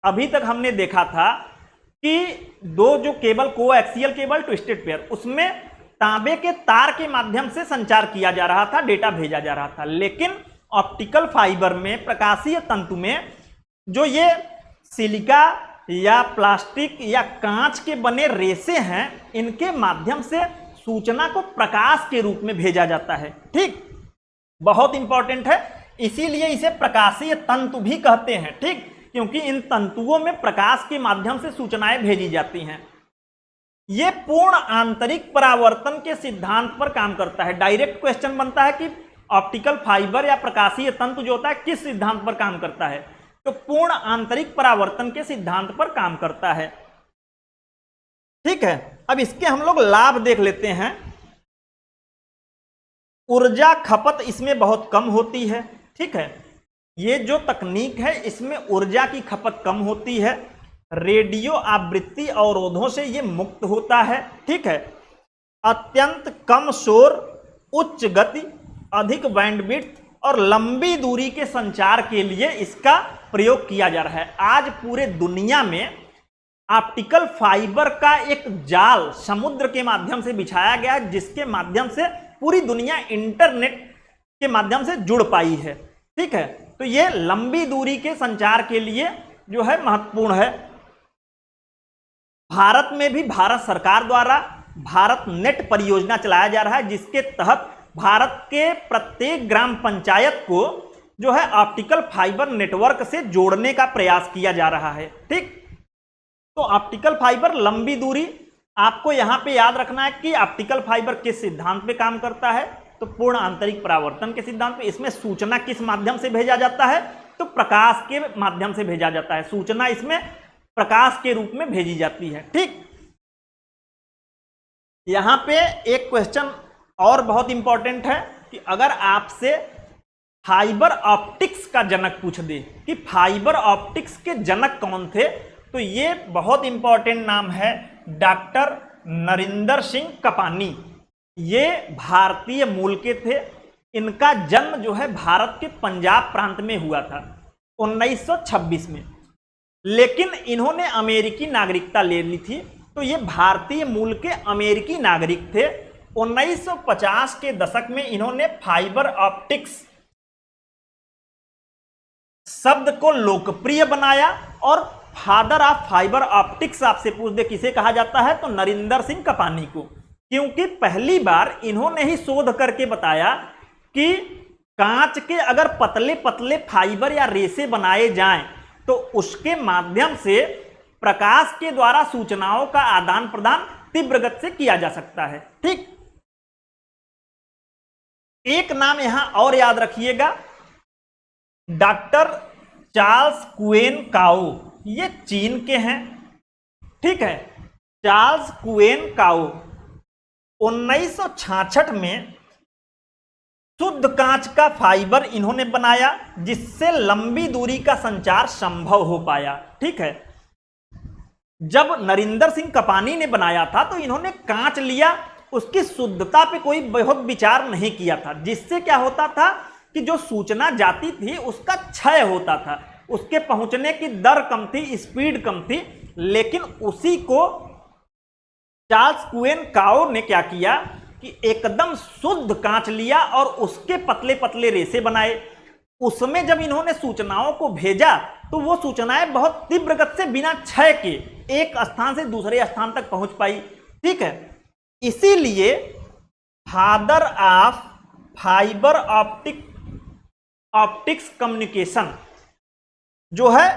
अभी तक हमने देखा था कि दो जो cable coaxial cable twisted pair, उसमें तांबे के तार के माध्यम से संचार किया जा रहा था, डेटा भेजा जा रहा था। लेकिन ऑप्टिकल फाइबर में, प्रकाशीय तंतु में, जो ये सिलिका या प्लास्टिक या कांच के बने रेसे हैं, इनके माध्यम से सूचना को प्रकाश के रूप में भेजा जाता है। ठीक, बहुत इंपॉर्टेंट है, इसीलिए इसे प्रकाशीय तंतु भी कहते हैं। ठीक, क्योंकि इन तंतुओं में प्रकाश के माध्यम से सूचनाएं भेजी जाती हैं। यह पूर्ण आंतरिक परावर्तन के सिद्धांत पर काम करता है। डायरेक्ट क्वेश्चन बनता है कि ऑप्टिकल फाइबर या प्रकाशीय तंतु जो होता है किस सिद्धांत पर काम करता है, तो पूर्ण आंतरिक परावर्तन के सिद्धांत पर काम करता है। ठीक है, अब इसके हम लोग लाभ देख लेते हैं। ऊर्जा खपत इसमें बहुत कम होती है। ठीक है, ये जो तकनीक है इसमें ऊर्जा की खपत कम होती है। रेडियो आवृत्ति अवरोधों से ये मुक्त होता है। ठीक है, अत्यंत कम शोर, उच्च गति, अधिक बैंडविड्थ और लंबी दूरी के संचार के लिए इसका प्रयोग किया जा रहा है। आज पूरे दुनिया में ऑप्टिकल फाइबर का एक जाल समुद्र के माध्यम से बिछाया गया है, जिसके माध्यम से पूरी दुनिया इंटरनेट के माध्यम से जुड़ पाई है। ठीक है, तो ये लंबी दूरी के संचार के लिए जो है महत्वपूर्ण है। भारत में भी भारत सरकार द्वारा भारत नेट परियोजना चलाया जा रहा है, जिसके तहत भारत के प्रत्येक ग्राम पंचायत को जो है ऑप्टिकल फाइबर नेटवर्क से जोड़ने का प्रयास किया जा रहा है। ठीक, तो ऑप्टिकल फाइबर लंबी दूरी, आपको यहां पे याद रखना है कि ऑप्टिकल फाइबर किस सिद्धांत पे काम करता है, तो पूर्ण आंतरिक परावर्तन के सिद्धांत पे। इसमें सूचना किस माध्यम से भेजा जाता है, तो प्रकाश के माध्यम से भेजा जाता है। सूचना इसमें प्रकाश के रूप में भेजी जाती है। ठीक, यहां पे एक क्वेश्चन और बहुत इंपॉर्टेंट है कि अगर आपसे फाइबर ऑप्टिक्स का जनक पूछ दे कि फाइबर ऑप्टिक्स के जनक कौन थे, तो ये बहुत इंपॉर्टेंट नाम है डॉक्टर नरिंदर सिंह कपानी। ये भारतीय मूल के थे। इनका जन्म जो है भारत के पंजाब प्रांत में हुआ था 1926 में, लेकिन इन्होंने अमेरिकी नागरिकता ले ली थी, तो ये भारतीय मूल के अमेरिकी नागरिक थे। 1950 के दशक में इन्होंने फाइबर ऑप्टिक्स शब्द को लोकप्रिय बनाया और फादर ऑफ फाइबर ऑप्टिक्स आपसे पूछ दे किसे कहा जाता है, तो नरिंदर सिंह कपानी को, क्योंकि पहली बार इन्होंने ही शोध करके बताया कि कांच के अगर पतले पतले फाइबर या रेसे बनाए जाएं तो उसके माध्यम से प्रकाश के द्वारा सूचनाओं का आदान प्रदान तीव्र गति से किया जा सकता है। ठीक, एक नाम यहां और याद रखिएगा, डॉक्टर चार्ल्स कुएन काओ। ये चीन के हैं। ठीक है, चार्ल्स कुएन काओ 1966 में शुद्ध कांच का फाइबर इन्होंने बनाया, जिससे लंबी दूरी का संचार संभव हो पाया। ठीक है, जब नरिंदर सिंह कपानी ने बनाया था तो इन्होंने कांच लिया, उसकी शुद्धता पे कोई बहुत विचार नहीं किया था, जिससे क्या होता था कि जो सूचना जाती थी उसका क्षय होता था, उसके पहुंचने की दर कम थी, स्पीड कम थी। लेकिन उसी को चार्ल्स कुएन काओ ने क्या किया कि एकदम शुद्ध कांच लिया और उसके पतले पतले रेसे बनाए। उसमें जब इन्होंने सूचनाओं को भेजा तो वो सूचनाएं बहुत तीव्र गति से बिना क्षय के एक स्थान से दूसरे स्थान तक पहुंच पाई। ठीक है, इसीलिए father of fibre optics communication जो है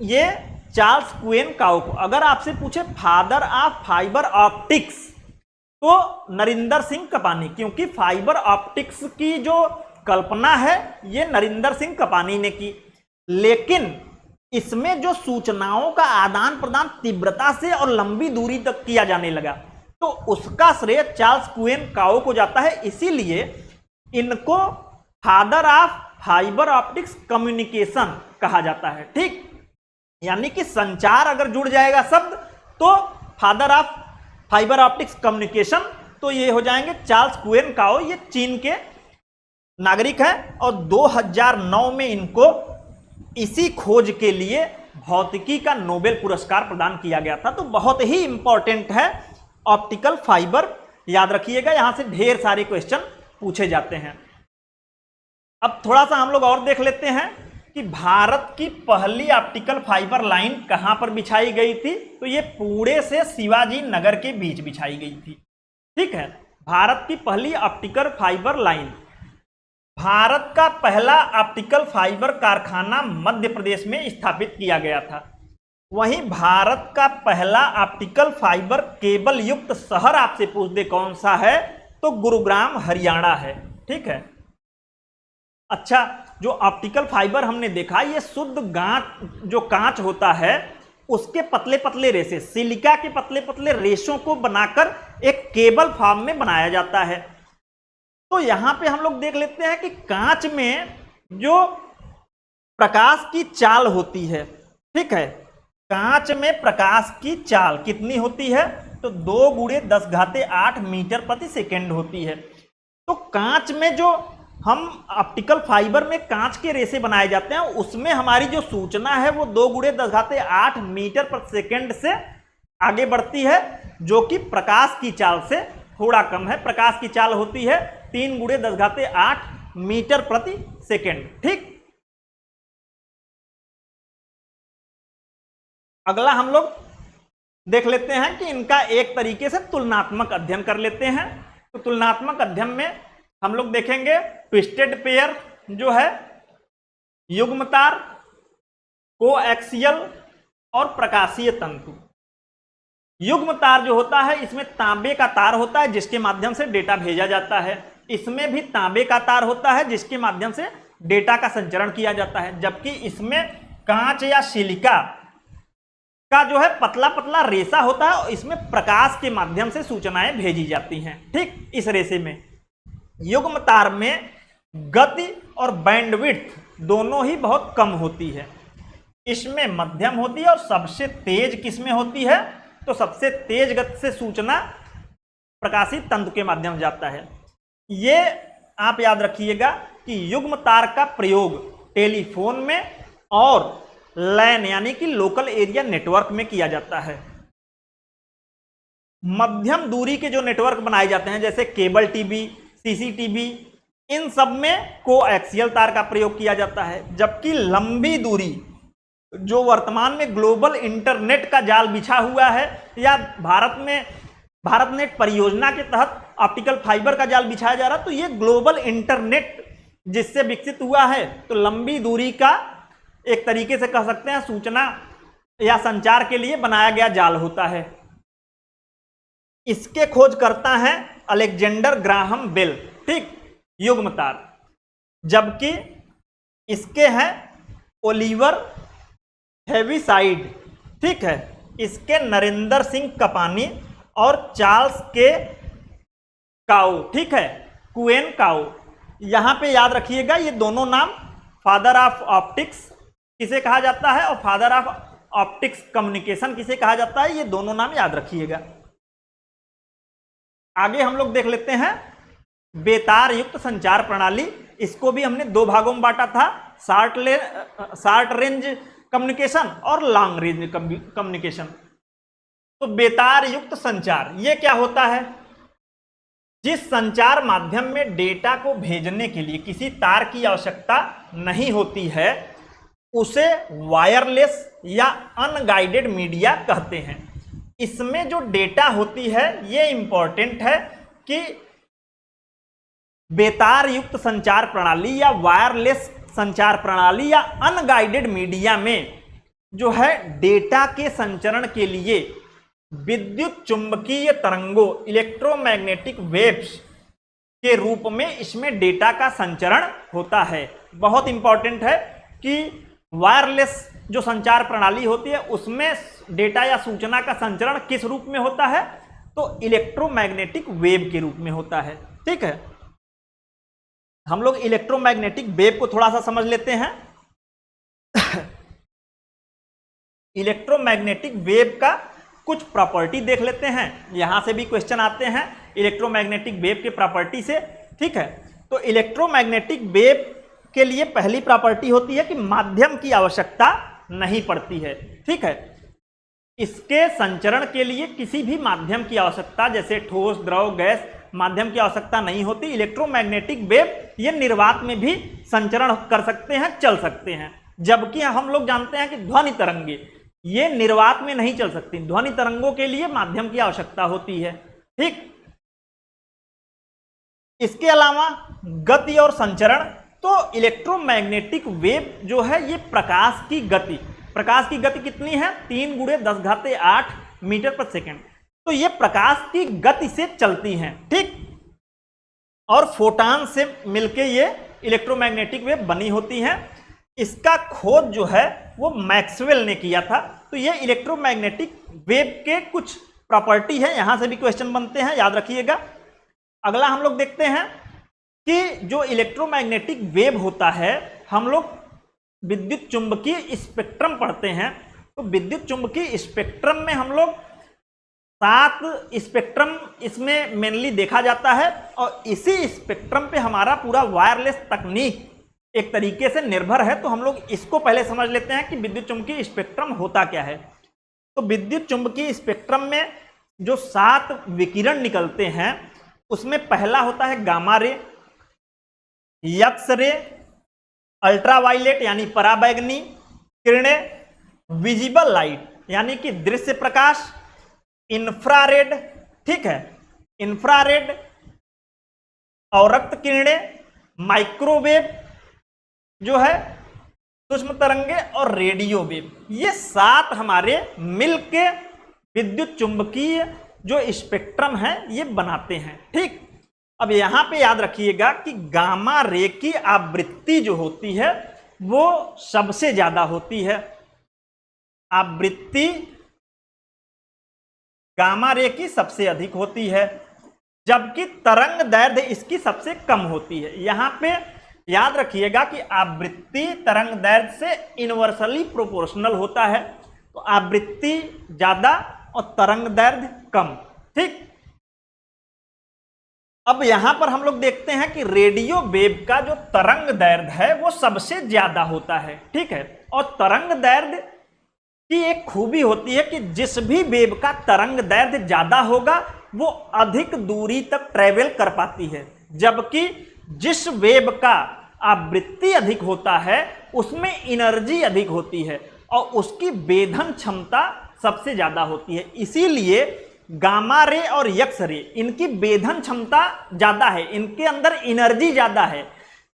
ये चार्ल्स कुएन काओ को, अगर आपसे पूछे फादर ऑफ फाइबर ऑप्टिक्स तो नरिंदर सिंह कपानी, क्योंकि फाइबर ऑप्टिक्स की जो कल्पना है ये नरिंदर सिंह कपानी ने की। लेकिन इसमें जो सूचनाओं का आदान प्रदान तीव्रता से और लंबी दूरी तक किया जाने लगा, तो उसका श्रेय चार्ल्स कुएन काओ को जाता है। इसीलिए इनको father of fibre optics communication कहा जाता है। ठीक, यानी कि संचार अगर जुड़ जाएगा शब्द तो father of fibre optics communication, तो ये हो जाएंगे चार्ल्स कुएन काओ। ये चीन के नागरिक हैं और 2009 में इनको इसी खोज के लिए भौतिकी का नोबेल पुरस्कार प्रदान किया गया था। तो बहुत ही इंपॉर्टेंट है ऑप्टिकल फाइबर, याद रखिएगा, यहां से ढेर सारे क्वेश्चन पूछे जाते हैं। अब थोड़ा सा हम लोग और देख लेते हैं कि भारत की पहली ऑप्टिकल फाइबर लाइन कहां पर बिछाई गई थी। तो ये पुणे से शिवाजी नगर के बीच बिछाई गई थी। ठीक है, भारत की पहली ऑप्टिकल फाइबर लाइन। भारत का पहला ऑप्टिकल फाइबर कारखाना मध्य प्रदेश में स्थापित किया गया था। वहीं भारत का पहला ऑप्टिकल फाइबर केबल युक्त शहर आपसे पूछ दे कौन सा है, तो गुरुग्राम हरियाणा है। ठीक है, अच्छा, जो ऑप्टिकल फाइबर हमने देखा, ये शुद्ध जो कांच होता है उसके पतले पतले रेशे, सिलिका के पतले पतले रेशों को बनाकर एक केबल फॉर्म में बनाया जाता है। तो यहां पे हम लोग देख लेते हैं कि कांच में जो प्रकाश की चाल होती है, ठीक है, कांच में प्रकाश की चाल कितनी होती है, तो 2 × 10⁸ मीटर प्रति सेकेंड होती है। तो कांच में जो हम ऑप्टिकल फाइबर में कांच के रेशे बनाए जाते हैं, उसमें हमारी जो सूचना है वो 2 × 10⁸ मीटर प्रति सेकेंड से आगे बढ़ती है, जो कि प्रकाश की चाल से थोड़ा कम है। प्रकाश की चाल होती है 3 × 10⁸ मीटर प्रति सेकेंड। ठीक, अगला हम लोग देख लेते हैं कि इनका एक तरीके से तुलनात्मक अध्ययन कर लेते हैं। तो तुलनात्मक अध्ययन में हम लोग देखेंगे ट्विस्टेड पेयर जो है, युग्म तार, कोएक्सियल और प्रकाशीय तंतु। युग्म तार जो होता है, इसमें तांबे का तार होता है जिसके माध्यम से डेटा भेजा जाता है। इसमें भी तांबे का तार होता है जिसके माध्यम से डेटा का संचरण किया जाता है, जबकि इसमें कांच या सिलिका का जो है पतला पतला रेशा होता है और इसमें प्रकाश के माध्यम से सूचनाएं भेजी जाती हैं। ठीक, इस रेशे में युग्म तार में गति और बैंडविड्थ दोनों ही बहुत कम होती है, इसमें मध्यम होती है। और सबसे तेज किसमें होती है, तो सबसे तेज गति से सूचना प्रकाशीय तंतु के माध्यम से जाता है। ये आप याद रखिएगा कि युग्म तार का प्रयोग टेलीफोन में और लैन यानी कि लोकल एरिया नेटवर्क में किया जाता है। मध्यम दूरी के जो नेटवर्क बनाए जाते हैं जैसे केबल टीवी, सीसीटीवी, इन सब में कोएक्सियल तार का प्रयोग किया जाता है। जबकि लंबी दूरी जो वर्तमान में ग्लोबल इंटरनेट का जाल बिछा हुआ है या भारत नेट परियोजना के तहत ऑप्टिकल फाइबर का जाल बिछाया जा रहा है, तो ये ग्लोबल इंटरनेट जिससे विकसित हुआ है, तो लंबी दूरी का एक तरीके से कह सकते हैं सूचना या संचार के लिए बनाया गया जाल होता है। इसके खोज करता है अलेक्जेंडर ग्राहम बेल। ठीक, युग्म तार, जबकि इसके हैं ओलिवर हेविसाइड। ठीक है, इसके नरेंद्र सिंह कपानी और चार्ल्स के काउ। ठीक है, कुएन काउ। यहां पे याद रखिएगा ये दोनों नाम फादर ऑफ ऑप्टिक्स किसे कहा जाता है और फादर ऑफ ऑप्टिक्स कम्युनिकेशन किसे कहा जाता है, ये दोनों नाम याद रखिएगा। आगे हम लोग देख लेते हैं बेतार युक्त संचार प्रणाली। इसको भी हमने 2 भागों में बांटा था, शॉर्ट रेंज कम्युनिकेशन और लॉन्ग रेंज कम्युनिकेशन। तो बेतार युक्त संचार ये क्या होता है, जिस संचार माध्यम में डेटा को भेजने के लिए किसी तार की आवश्यकता नहीं होती है उसे वायरलेस या अनगाइडेड मीडिया कहते हैं। इसमें जो डेटा होती है ये इंपॉर्टेंट है कि बेतार युक्त संचार प्रणाली या वायरलेस संचार प्रणाली या अनगाइडेड मीडिया में जो है डेटा के संचरण के लिए विद्युत चुंबकीय तरंगों इलेक्ट्रोमैग्नेटिक वेव्स के रूप में इसमें डेटा का संचरण होता है। बहुत इंपॉर्टेंट है कि वायरलेस जो संचार प्रणाली होती है उसमें डेटा या सूचना का संचरण किस रूप में होता है, तो इलेक्ट्रोमैग्नेटिक वेव के रूप में होता है। ठीक है, हम लोग इलेक्ट्रोमैग्नेटिक वेव को थोड़ा सा समझ लेते हैं। इलेक्ट्रोमैग्नेटिक वेव का कुछ प्रॉपर्टी देख लेते हैं, यहां से भी क्वेश्चन आते हैं इलेक्ट्रोमैग्नेटिक वेव के प्रॉपर्टी से। ठीक है, तो इलेक्ट्रोमैग्नेटिक वेव के लिए पहली प्रॉपर्टी होती है कि माध्यम की आवश्यकता नहीं पड़ती है। ठीक है, इसके संचरण के लिए किसी भी माध्यम की आवश्यकता, जैसे ठोस, द्रव, गैस माध्यम की आवश्यकता नहीं होती। इलेक्ट्रोमैग्नेटिक वेव ये निर्वात में भी संचरण कर सकते हैं, चल सकते हैं, जबकि हम लोग जानते हैं कि ध्वनि तरंगे ये निर्वात में नहीं चल सकती। ध्वनि तरंगों के लिए माध्यम की आवश्यकता होती है। ठीक, इसके अलावा गति और संचरण, तो इलेक्ट्रोमैग्नेटिक वेव जो है ये प्रकाश की गति कितनी है? 3 × 10⁸ मीटर पर सेकेंड। तो ये प्रकाश की गति से चलती हैं। ठीक, और फोटॉन से मिलके ये इलेक्ट्रोमैग्नेटिक वेव बनी होती हैं। इसका खोज जो है वो मैक्सवेल ने किया था। तो ये इलेक्ट्रोमैग्नेटिक वेव के कुछ प्रॉपर्टी है, यहां से भी क्वेश्चन बनते हैं, याद रखिएगा। अगला हम लोग देखते हैं कि जो इलेक्ट्रोमैग्नेटिक वेव होता है, हम लोग विद्युत चुंबकीय स्पेक्ट्रम पढ़ते हैं। तो विद्युत चुंबकीय स्पेक्ट्रम में हम लोग 7 स्पेक्ट्रम इसमें मेनली देखा जाता है, और इसी स्पेक्ट्रम पे हमारा पूरा वायरलेस तकनीक एक तरीके से निर्भर है। तो हम लोग इसको पहले समझ लेते हैं कि विद्युत चुंबकीय स्पेक्ट्रम होता क्या है। तो विद्युत चुंबकीय स्पेक्ट्रम में जो 7 विकिरण निकलते हैं, उसमें पहला होता है gamma ray, X ray, ultraviolet यानी पराबैंगनी किरणें, विजिबल लाइट यानी कि दृश्य प्रकाश, इंफ्रारेड, ठीक है, इंफ्रारेड, अवरक्त किरणें, माइक्रोवेव जो है, सूक्ष्म तरंगे, और रेडियो वेव। ये 7 हमारे मिलके विद्युत चुंबकीय जो स्पेक्ट्रम है ये बनाते हैं। ठीक, अब यहां पे याद रखिएगा कि गामा रे की आवृत्ति जो होती है वो सबसे ज्यादा होती है। आवृत्ति गामा रे की सबसे अधिक होती है, जबकि तरंग दैर्ध्य इसकी सबसे कम होती है। यहां पे याद रखिएगा कि आवृत्ति तरंग दैर्ध्य से इनवर्सली प्रोपोर्शनल होता है। तो आवृत्ति ज्यादा और तरंग दैर्ध्य कम। ठीक, अब यहां पर हम लोग देखते हैं कि रेडियो वेव का जो तरंग दैर्ध्य है वो सबसे ज्यादा होता है। ठीक है, और तरंग दैर्ध्य की एक खूबी होती है कि जिस भी वेव का तरंग दैर्ध्य ज्यादा होगा वो अधिक दूरी तक ट्रेवल कर पाती है, जबकि जिस वेव का आवृत्ति अधिक होता है उसमें एनर्जी अधिक होती है और उसकी वेधन क्षमता सबसे ज्यादा होती है। इसीलिए गामा रे और एक्स रे इनकी वेधन क्षमता ज्यादा है, इनके अंदर एनर्जी ज्यादा है।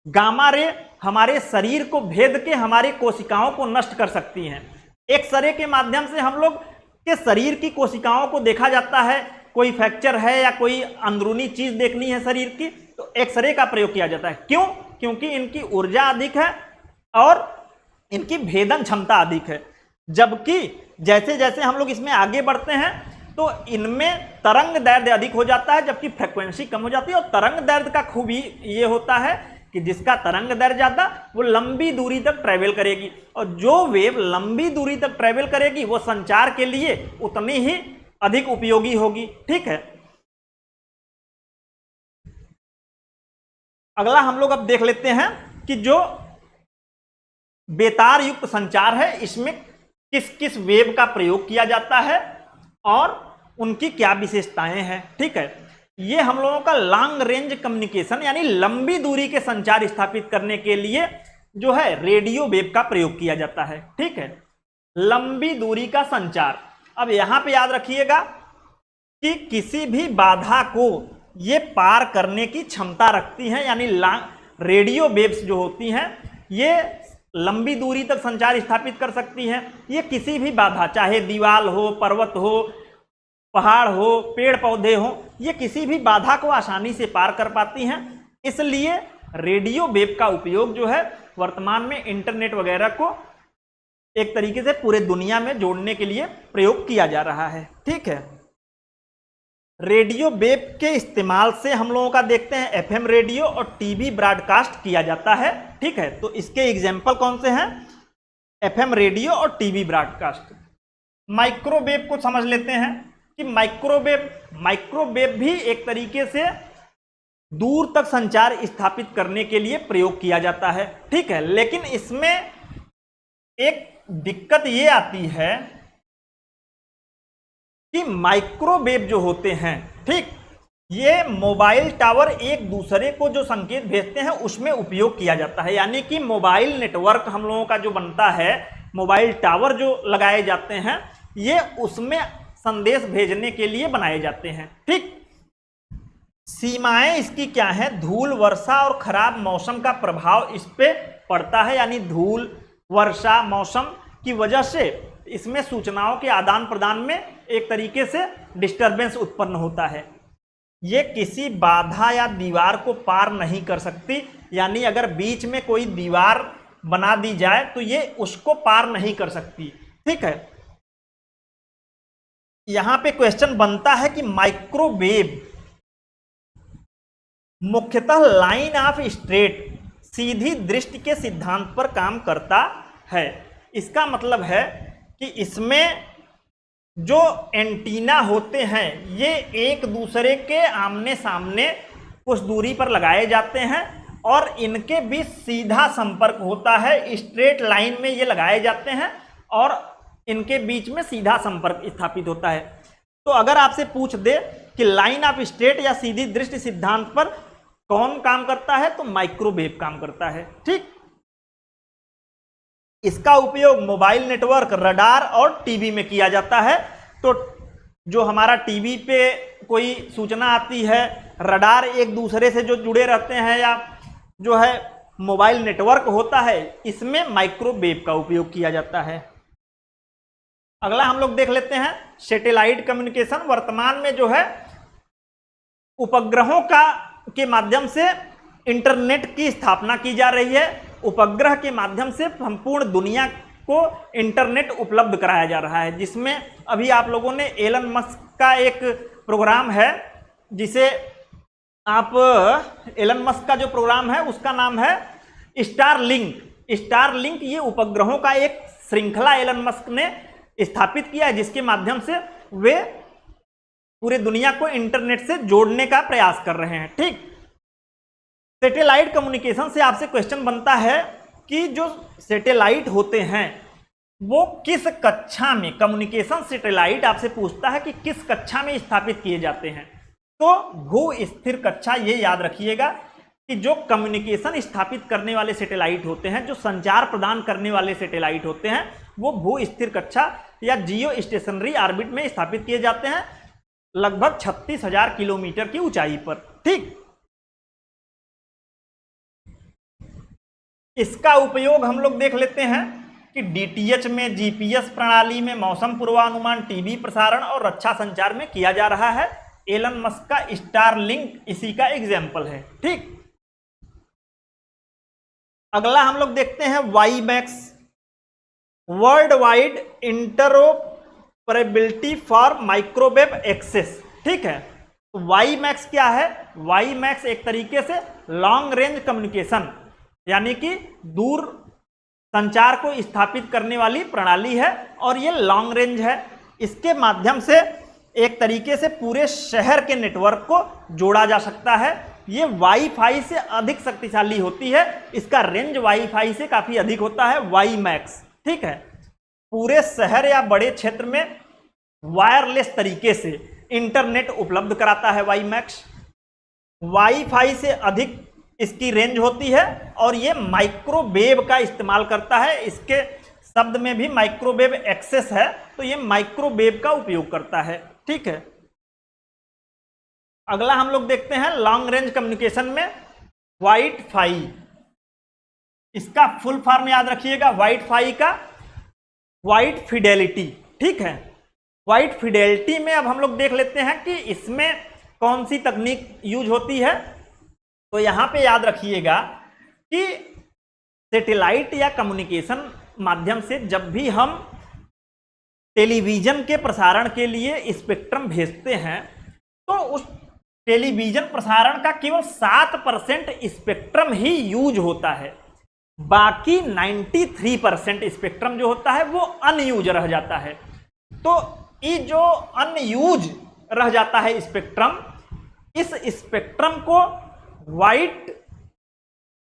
गामा रे हमारे शरीर को भेद के हमारी कोशिकाओं को नष्ट कर सकती हैं। एक्स रे के माध्यम से हम लोग के शरीर की कोशिकाओं को देखा जाता है, कोई फ्रैक्चर है या कोई अंदरूनी चीज देखनी है शरीर की, तो एक्सरे का प्रयोग किया जाता है। क्यों? क्योंकि इनकी ऊर्जा अधिक है और इनकी भेदन क्षमता अधिक है। जबकि जैसे जैसे हम लोग इसमें आगे बढ़ते हैं तो इनमें तरंग दैर्ध्य अधिक हो जाता है, जबकि फ्रीक्वेंसी कम हो जाती है। और तरंग दैर्ध्य का खूबी ये होता है कि जिसका तरंग दैर्ध्य ज्यादा वो लंबी दूरी तक ट्रेवल करेगी, और जो वेव लंबी दूरी तक ट्रेवल करेगी वो संचार के लिए उतनी ही अधिक उपयोगी होगी। ठीक है, अगला हम लोग अब देख लेते हैं कि जो बेतार युक्त संचार है इसमें किस किस वेव का प्रयोग किया जाता है और उनकी क्या विशेषताएं हैं। ठीक है, ये हम लोगों का लॉन्ग रेंज कम्युनिकेशन यानी लंबी दूरी के संचार स्थापित करने के लिए जो है रेडियो वेव का प्रयोग किया जाता है। ठीक है, लंबी दूरी का संचार। अब यहां पे याद रखिएगा कि किसी भी बाधा को ये पार करने की क्षमता रखती हैं, यानी रेडियो वेव्स जो होती हैं ये लंबी दूरी तक संचार स्थापित कर सकती हैं। ये किसी भी बाधा, चाहे दीवार हो, पर्वत हो, पहाड़ हो, पेड़ पौधे हो, ये किसी भी बाधा को आसानी से पार कर पाती हैं। इसलिए रेडियो वेव का उपयोग जो है वर्तमान में इंटरनेट वगैरह को एक तरीके से पूरे दुनिया में जोड़ने के लिए प्रयोग किया जा रहा है। ठीक है, रेडियो वेव के इस्तेमाल से हम लोगों का देखते हैं एफएम रेडियो और टीवी ब्रॉडकास्ट किया जाता है। ठीक है, तो इसके एग्जाम्पल कौन से हैं? एफएम रेडियो और टीवी ब्रॉडकास्ट। माइक्रोवेव को समझ लेते हैं कि माइक्रोवेव भी एक तरीके से दूर तक संचार स्थापित करने के लिए प्रयोग किया जाता है। ठीक है, लेकिन इसमें एक दिक्कत ये आती है कि माइक्रोवेव जो होते हैं, ठीक, ये मोबाइल टावर एक दूसरे को जो संकेत भेजते हैं उसमें उपयोग किया जाता है। यानी कि मोबाइल नेटवर्क हम लोगों का जो बनता है, मोबाइल टावर जो लगाए जाते हैं, ये उसमें संदेश भेजने के लिए बनाए जाते हैं, ठीक। सीमाएं इसकी क्या है? धूल, वर्षा और खराब मौसम का प्रभाव इस पे पड़ता है। यानी धूल, वर्षा, मौसम की वजह से इसमें सूचनाओं के आदान प्रदान में एक तरीके से डिस्टरबेंस उत्पन्न होता है। ये किसी बाधा या दीवार को पार नहीं कर सकती। यानी अगर बीच में कोई दीवार बना दी जाए तो ये उसको पार नहीं कर सकती, ठीक है। यहां पे क्वेश्चन बनता है कि माइक्रोवेव मुख्यतः लाइन ऑफ स्ट्रेट, सीधी दृष्टि के सिद्धांत पर काम करता है। इसका मतलब है कि इसमें जो एंटीना होते हैं ये एक दूसरे के आमने सामने कुछ दूरी पर लगाए जाते हैं और इनके बीच सीधा संपर्क होता है। स्ट्रेट लाइन में ये लगाए जाते हैं और इनके बीच में सीधा संपर्क स्थापित होता है। तो अगर आपसे पूछ दे कि लाइन ऑफ स्ट्रेट या सीधी दृष्टि सिद्धांत पर कौन काम करता है, तो माइक्रोवेव काम करता है, ठीक। इसका उपयोग मोबाइल नेटवर्क, रडार और टीवी में किया जाता है। तो जो हमारा टीवी पे कोई सूचना आती है, रडार एक दूसरे से जो जुड़े रहते हैं, या जो है मोबाइल नेटवर्क होता है, इसमें माइक्रोवेव का उपयोग किया जाता है। अगला हम लोग देख लेते हैं सैटेलाइट कम्युनिकेशन। वर्तमान में जो है उपग्रहों के माध्यम से इंटरनेट की स्थापना की जा रही है। उपग्रह के माध्यम से संपूर्ण दुनिया को इंटरनेट उपलब्ध कराया जा रहा है, जिसमें अभी आप लोगों ने एलन मस्क का एक प्रोग्राम है, जिसे आप एलन मस्क का जो प्रोग्राम है उसका नाम है स्टारलिंक। स्टारलिंक ये उपग्रहों का एक श्रृंखला एलन मस्क ने स्थापित किया है, जिसके माध्यम से वे पूरे दुनिया को इंटरनेट से जोड़ने का प्रयास कर रहे हैं, ठीक। सैटेलाइट कम्युनिकेशन से आपसे क्वेश्चन बनता है कि जो सैटेलाइट होते हैं वो किस कक्षा में, कम्युनिकेशन सैटेलाइट आपसे पूछता है कि किस कक्षा में स्थापित किए जाते हैं। तो भू स्थिर कक्षा, ये याद रखिएगा कि जो कम्युनिकेशन स्थापित करने वाले सैटेलाइट होते हैं, जो संचार प्रदान करने वाले सैटेलाइट होते हैं, वो भू स्थिर कक्षा या जियो स्टेशनरी ऑर्बिट में स्थापित किए जाते हैं, लगभग 36,000 किलोमीटर की ऊंचाई पर, ठीक। इसका उपयोग हम लोग देख लेते हैं कि डीटीएच में, जीपीएस प्रणाली में, मौसम पूर्वानुमान, टीवी प्रसारण और रक्षा संचार में किया जा रहा है। एलन मस्क का स्टारलिंक इसी का एग्जाम्पल है, ठीक। अगला हम लोग देखते हैं WiMAX, world wide interoperability for microwave access, ठीक है। तो वाईमैक्स क्या है? वाईमैक्स एक तरीके से लॉन्ग रेंज कम्युनिकेशन यानी कि दूर संचार को स्थापित करने वाली प्रणाली है, और ये लॉन्ग रेंज है। इसके माध्यम से एक तरीके से पूरे शहर के नेटवर्क को जोड़ा जा सकता है। ये वाईफाई से अधिक शक्तिशाली होती है, इसका रेंज वाईफाई से काफी अधिक होता है, वाईमैक्स, ठीक है। पूरे शहर या बड़े क्षेत्र में वायरलेस तरीके से इंटरनेट उपलब्ध कराता है वाईमैक्स। वाईफाई से अधिक इसकी रेंज होती है और ये माइक्रोवेव का इस्तेमाल करता है। इसके शब्द में भी माइक्रोवेव एक्सेस है, तो ये माइक्रोवेव का उपयोग करता है, ठीक है। अगला हम लोग देखते हैं लॉन्ग रेंज कम्युनिकेशन में वाइट-फाई। इसका फुल फॉर्म याद रखिएगा, वाइट-फाई का वाइट फिडेलिटी, ठीक है। वाइट फिडेलिटी में अब हम लोग देख लेते हैं कि इसमें कौन सी तकनीक यूज होती है। तो यहां पे याद रखिएगा कि सैटेलाइट या कम्युनिकेशन माध्यम से जब भी हम टेलीविजन के प्रसारण के लिए स्पेक्ट्रम भेजते हैं, तो उस टेलीविजन प्रसारण का केवल 7% स्पेक्ट्रम ही यूज होता है। बाकी 93% स्पेक्ट्रम जो होता है वो अनयूज रह जाता है। तो ये जो अनयूज रह जाता है स्पेक्ट्रम, इस स्पेक्ट्रम को वाइट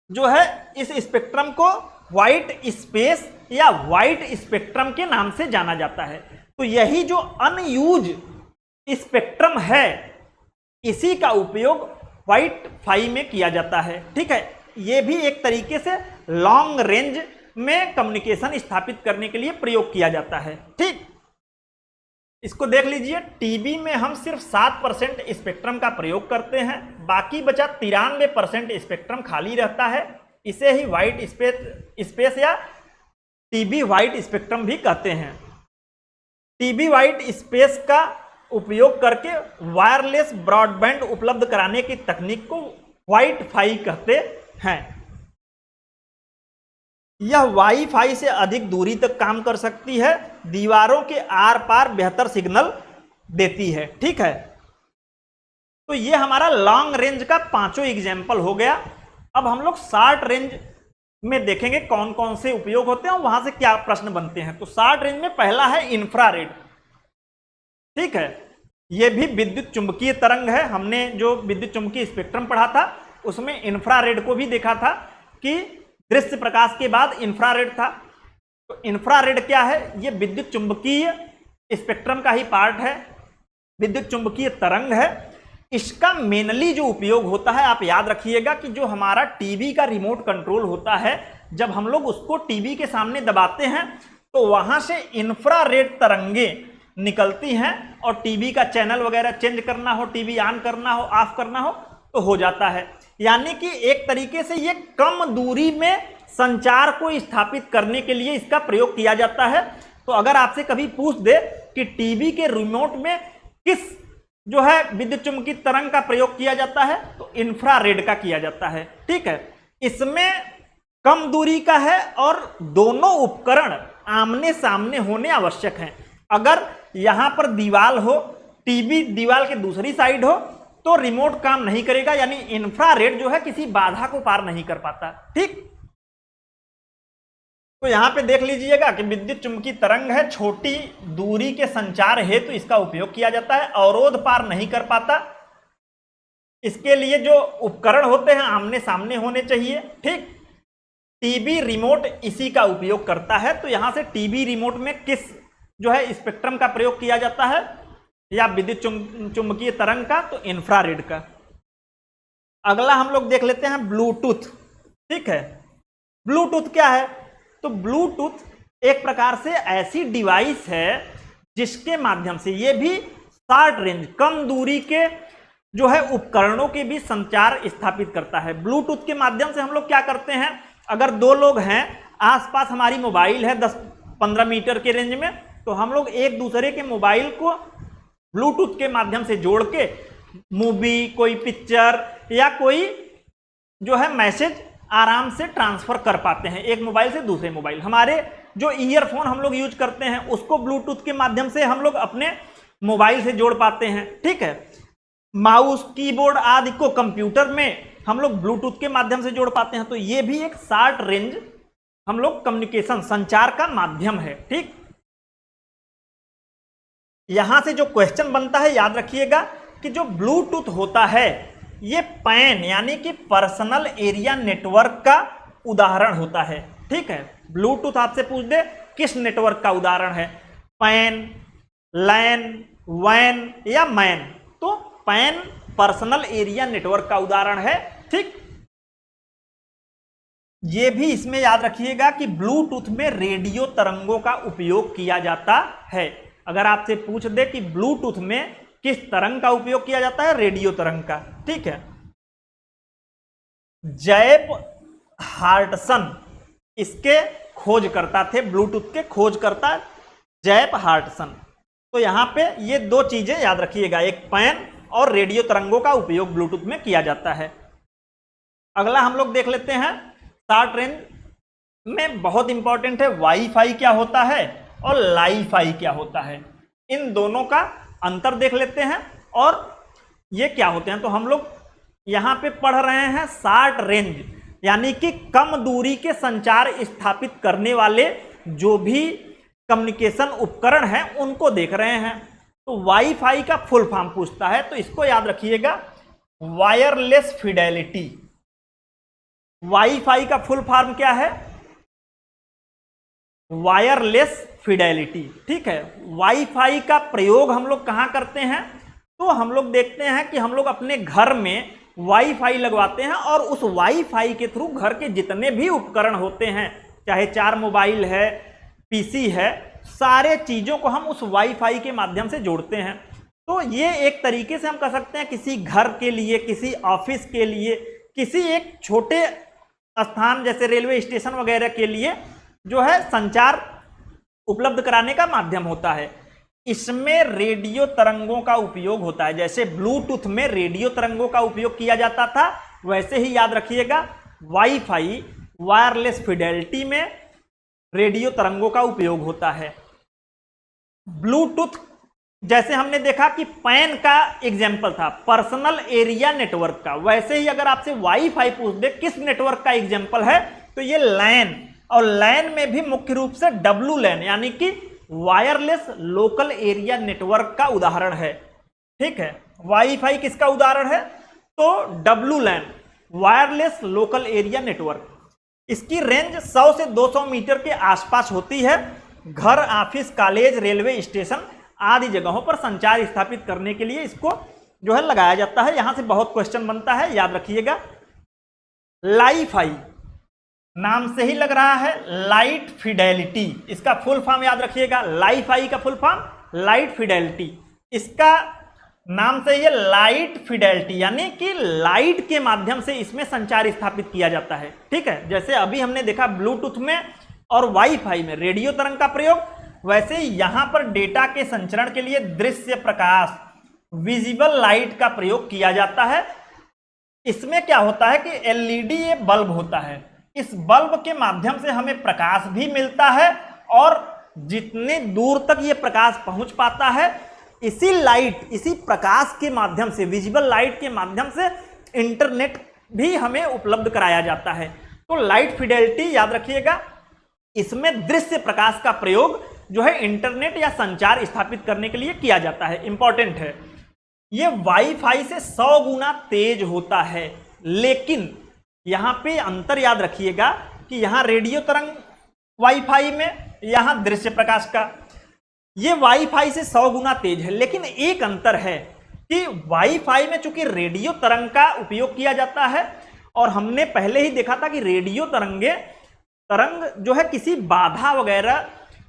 जो है, इस स्पेक्ट्रम को वाइट स्पेस या वाइड स्पेक्ट्रम के नाम से जाना जाता है। तो यही जो अनयूज स्पेक्ट्रम है, इसी का उपयोग वाईफाई में किया जाता है। ठीक है, यह भी एक तरीके से लॉन्ग रेंज में कम्युनिकेशन स्थापित करने के लिए प्रयोग किया जाता है। ठीक, इसको देख लीजिए, टीबी में हम सिर्फ 7% स्पेक्ट्रम का प्रयोग करते हैं, बाकी बचा 93% स्पेक्ट्रम खाली रहता है। इसे ही वाइड स्पेस या टीबी वाइड स्पेक्ट्रम भी कहते हैं। टीबी वाइड स्पेस का उपयोग करके वायरलेस ब्रॉडबैंड उपलब्ध कराने की तकनीक को वाईफाई कहते हैं। यह वाईफाई से अधिक दूरी तक काम कर सकती है, दीवारों के आर पार बेहतर सिग्नल देती है। ठीक है, तो ये हमारा लॉन्ग रेंज का 5 एग्जाम्पल हो गया। अब हम लोग शॉर्ट रेंज में देखेंगे कौन कौन से उपयोग होते हैं और वहां से क्या प्रश्न बनते हैं। तो शॉर्ट रेंज में पहला है इंफ्रारेड। ठीक है, यह भी विद्युत चुंबकीय तरंग है। हमने जो विद्युत चुंबकीय स्पेक्ट्रम पढ़ा था उसमें इंफ्रारेड को भी देखा था कि दृश्य प्रकाश के बाद इंफ्रारेड था। तो इंफ्रारेड क्या है? यह विद्युत चुंबकीय स्पेक्ट्रम का ही पार्ट है, विद्युत चुंबकीय तरंग है। इसका मेनली जो उपयोग होता है, आप याद रखिएगा कि जो हमारा टीवी का रिमोट कंट्रोल होता है, जब हम लोग उसको टीवी के सामने दबाते हैं तो वहां से इंफ्रारेड तरंगे निकलती हैं और टीवी का चैनल वगैरह चेंज करना हो, टीवी ऑन करना हो, ऑफ करना हो तो हो जाता है। यानी कि एक तरीके से ये कम दूरी में संचार को स्थापित करने के लिए इसका प्रयोग किया जाता है। तो अगर आपसे कभी पूछ दे कि टीवी के रिमोट में किस जो है विद्युत चुंबकीय तरंग का प्रयोग किया जाता है, तो इंफ्रारेड का किया जाता है। ठीक है, इसमें कम दूरी का है और दोनों उपकरण आमने सामने होने आवश्यक हैं। अगर यहां पर दीवार हो, टीवी दीवार के दूसरी साइड हो तो रिमोट काम नहीं करेगा, यानी इंफ्रारेड जो है किसी बाधा को पार नहीं कर पाता। ठीक, तो यहां पे देख लीजिएगा कि विद्युत चुंबकीय तरंग है, छोटी दूरी के संचार हेतु इसका उपयोग किया जाता है, अवरोध पार नहीं कर पाता। इसके लिए जो उपकरण होते हैं आमने सामने होने चाहिए। ठीक, टीवी रिमोट इसी का उपयोग करता है। तो यहां से टीवी रिमोट में किस जो है स्पेक्ट्रम का प्रयोग किया जाता है या विद्युत चुंबकीय तरंग का, तो इंफ्रारेड का। अगला हम लोग देख लेते हैं ब्लूटूथ। ठीक है, ब्लूटूथ क्या है? तो ब्लूटूथ एक प्रकार से ऐसी डिवाइस है जिसके माध्यम से ये भी शॉर्ट रेंज कम दूरी के जो है उपकरणों के भी संचार स्थापित करता है। ब्लूटूथ के माध्यम से हम लोग क्या करते हैं, अगर दो लोग हैं, आसपास हमारी मोबाइल है 10-15 मीटर के रेंज में, तो हम लोग एक दूसरे के मोबाइल को ब्लूटूथ के माध्यम से जोड़ के मूवी, कोई पिक्चर या कोई जो है मैसेज आराम से ट्रांसफर कर पाते हैं एक मोबाइल से दूसरे मोबाइल। हमारे जो ईयरफोन हम लोग यूज करते हैं उसको ब्लूटूथ के माध्यम से हम लोग अपने मोबाइल से जोड़ पाते हैं। ठीक है, माउस, कीबोर्ड आदि को कंप्यूटर में हम लोग ब्लूटूथ के माध्यम से जोड़ पाते हैं। तो ये भी एक शॉर्ट रेंज हम लोग कम्युनिकेशन संचार का माध्यम है। ठीक, यहां से जो क्वेश्चन बनता है याद रखिएगा कि जो ब्लूटूथ होता है ये पैन यानी कि पर्सनल एरिया नेटवर्क का उदाहरण होता है। ठीक है, ब्लूटूथ आपसे पूछ दे किस नेटवर्क का उदाहरण है, पैन, लैन, वैन या मैन, तो पैन पर्सनल एरिया नेटवर्क का उदाहरण है। ठीक, ये भी इसमें याद रखिएगा कि ब्लूटूथ में रेडियो तरंगों का उपयोग किया जाता है। अगर आपसे पूछ दे कि ब्लूटूथ में किस तरंग का उपयोग किया जाता है, रेडियो तरंग का। ठीक है, जैप हार्टसन इसके खोजकर्ता थे, ब्लूटूथ के खोजकर्ता जैप हार्टसन। तो यहां पे ये दो चीजें याद रखिएगा, एक पैन और रेडियो तरंगों का उपयोग ब्लूटूथ में किया जाता है। अगला हम लोग देख लेते हैं शॉर्ट रेंज में बहुत इंपॉर्टेंट है, वाईफाई क्या होता है और लाईफाई क्या होता है। इन दोनों का अंतर देख लेते हैं और ये क्या होते हैं। तो हम लोग यहां पे पढ़ रहे हैं शॉर्ट रेंज यानी कि कम दूरी के संचार स्थापित करने वाले जो भी कम्युनिकेशन उपकरण हैं उनको देख रहे हैं। तो वाईफाई का फुल फॉर्म पूछता है, तो इसको याद रखिएगा, वायरलेस फिडेलिटी। वाईफाई का फुल फॉर्म क्या है? Wireless Fidelity. ठीक है, वाईफाई का प्रयोग हम लोग कहाँ करते हैं? तो हम लोग देखते हैं कि हम लोग अपने घर में वाईफाई लगवाते हैं और उस वाईफाई के थ्रू घर के जितने भी उपकरण होते हैं, चाहे 4 मोबाइल है, पीसी है, सारे चीजों को हम उस वाईफाई के माध्यम से जोड़ते हैं। तो ये एक तरीके से हम कह सकते हैं किसी घर के लिए, किसी ऑफिस के लिए, किसी एक छोटे स्थान जैसे रेलवे स्टेशन वगैरह के लिए जो है संचार उपलब्ध कराने का माध्यम होता है। इसमें रेडियो तरंगों का उपयोग होता है। जैसे ब्लूटूथ में रेडियो तरंगों का उपयोग किया जाता था, वैसे ही याद रखिएगा वाईफाई वायरलेस फिडेलिटी में रेडियो तरंगों का उपयोग होता है। ब्लूटूथ जैसे हमने देखा कि पैन का एग्जाम्पल था, पर्सनल एरिया नेटवर्क का, वैसे ही अगर आपसे वाईफाई पूछ दे किस नेटवर्क का एग्जाम्पल है, तो ये लैन, और लैन में भी मुख्य रूप से डब्लू लैन यानी कि वायरलेस लोकल एरिया नेटवर्क का उदाहरण है। ठीक है, वाईफाई किसका उदाहरण है? तो डब्लू लैन, वायरलेस लोकल एरिया नेटवर्क। इसकी रेंज 100 से 200 मीटर के आसपास होती है। घर, ऑफिस, कॉलेज, रेलवे स्टेशन आदि जगहों पर संचार स्थापित करने के लिए इसको जो है लगाया जाता है। यहां से बहुत क्वेश्चन बनता है, याद रखिएगा। लाईफाई नाम से ही लग रहा है लाइट फिडेलिटी, इसका फुल फॉर्म याद रखिएगा। लाईफाई का फुल फॉर्म लाइट फिडेलिटी। इसका नाम से ये लाइट फिडेलिटी यानी कि लाइट के माध्यम से इसमें संचार स्थापित किया जाता है। ठीक है, जैसे अभी हमने देखा ब्लूटूथ में और वाईफाई में रेडियो तरंग का प्रयोग, वैसे ही यहां पर डेटा के संचरण के लिए दृश्य प्रकाश, विजिबल लाइट का प्रयोग किया जाता है। इसमें क्या होता है कि एलईडी ये बल्ब होता है, इस बल्ब के माध्यम से हमें प्रकाश भी मिलता है और जितने दूर तक ये प्रकाश पहुंच पाता है, इसी लाइट, इसी प्रकाश के माध्यम से, विजिबल लाइट के माध्यम से इंटरनेट भी हमें उपलब्ध कराया जाता है। तो लाइट फिडेलिटी याद रखिएगा, इसमें दृश्य प्रकाश का प्रयोग जो है इंटरनेट या संचार स्थापित करने के लिए किया जाता है। इंपॉर्टेंट है, यह वाईफाई से 100 गुना तेज होता है, लेकिन यहां पे अंतर याद रखिएगा कि यहां रेडियो तरंग वाईफाई में, यहां दृश्य प्रकाश का। यह वाईफाई से 100 गुना तेज है, लेकिन एक अंतर है कि वाईफाई में चूंकि रेडियो तरंग का उपयोग किया जाता है और हमने पहले ही देखा था कि रेडियो तरंग जो है किसी बाधा वगैरह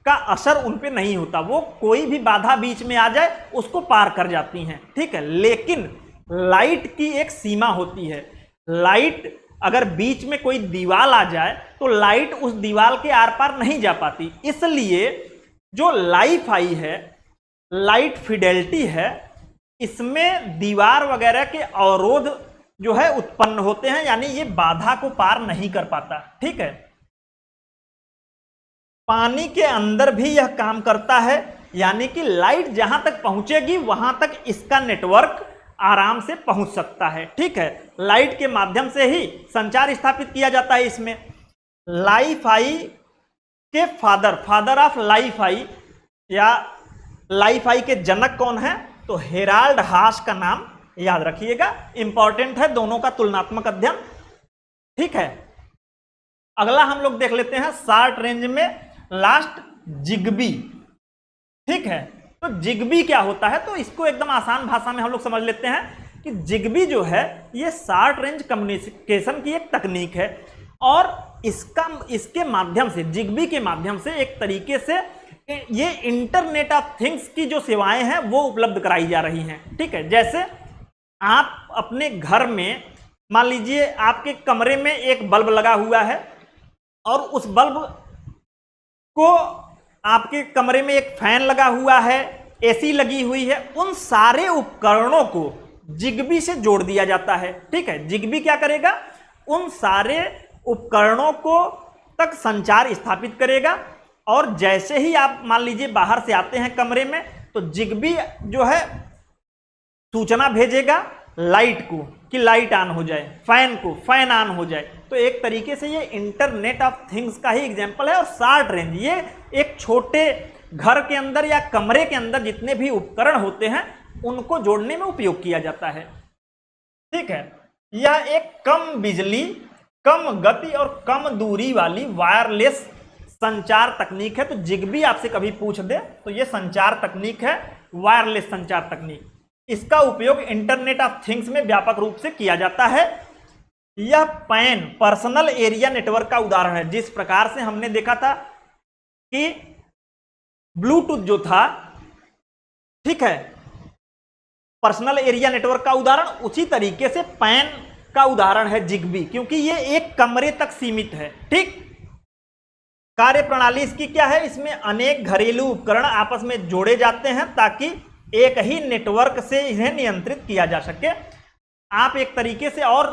का असर उन पे नहीं होता, वो कोई भी बाधा बीच में आ जाए उसको पार कर जाती हैं। ठीक है, लेकिन लाइट की एक सीमा होती है। लाइट अगर बीच में कोई दीवार आ जाए तो लाइट उस दीवार के आर पार नहीं जा पाती। इसलिए जो लाईफाई है, लाइट फिडेलिटी है, इसमें दीवार वगैरह के अवरोध जो है उत्पन्न होते हैं, यानी ये बाधा को पार नहीं कर पाता। ठीक है, पानी के अंदर भी यह काम करता है, यानी कि लाइट जहां तक पहुंचेगी वहां तक इसका नेटवर्क आराम से पहुंच सकता है। ठीक है, लाइट के माध्यम से ही संचार स्थापित किया जाता है। इसमें लाईफाई के फादर ऑफ लाईफाई या लाईफाई के जनक कौन है? तो हेराल्ड हास का नाम याद रखिएगा, इंपॉर्टेंट है दोनों का तुलनात्मक अध्ययन। ठीक है, अगला हम लोग देख लेते हैं शॉर्ट रेंज में लास्ट जिगबी। ठीक है, तो जिगबी क्या होता है? तो इसको एकदम आसान भाषा में हम लोग समझ लेते हैं कि जिगबी जो है ये शॉर्ट रेंज कम्युनिकेशन की एक तकनीक है और इसके माध्यम से, जिगबी के माध्यम से एक तरीके से ये इंटरनेट ऑफ थिंग्स की जो सेवाएं हैं वो उपलब्ध कराई जा रही हैं। ठीक है, जैसे आप अपने घर में मान लीजिए आपके कमरे में एक बल्ब लगा हुआ है और उस बल्ब को, आपके कमरे में एक फैन लगा हुआ है, एसी लगी हुई है, उन सारे उपकरणों को जिगबी से जोड़ दिया जाता है। ठीक है, जिगबी क्या करेगा? उन सारे उपकरणों को तक संचार स्थापित करेगा और जैसे ही आप मान लीजिए बाहर से आते हैं कमरे में, तो जिगबी जो है सूचना भेजेगा लाइट को कि लाइट ऑन हो जाए, फैन को फैन ऑन हो जाए। तो एक तरीके से ये इंटरनेट ऑफ थिंग्स का ही एग्जांपल है। और शॉर्ट रेंज, ये एक छोटे घर के अंदर या कमरे के अंदर जितने भी उपकरण होते हैं उनको जोड़ने में उपयोग किया जाता है। ठीक है, यह एक कम बिजली, कम गति और कम दूरी वाली वायरलेस संचार तकनीक है। तो जिगबी आपसे कभी पूछ दे तो ये संचार तकनीक है, वायरलेस संचार तकनीक। इसका उपयोग इंटरनेट ऑफ थिंग्स में व्यापक रूप से किया जाता है। यह पैन पर्सनल एरिया नेटवर्क का उदाहरण है। जिस प्रकार से हमने देखा था कि ब्लूटूथ जो था, ठीक है, पर्सनल एरिया नेटवर्क का उदाहरण, उसी तरीके से पैन का उदाहरण है जिगबी, क्योंकि ये एक कमरे तक सीमित है। ठीक, कार्य प्रणाली इसकी क्या है, इसमें अनेक घरेलू उपकरण आपस में जोड़े जाते हैं ताकि एक ही नेटवर्क से इन्हें नियंत्रित किया जा सके। आप एक तरीके से और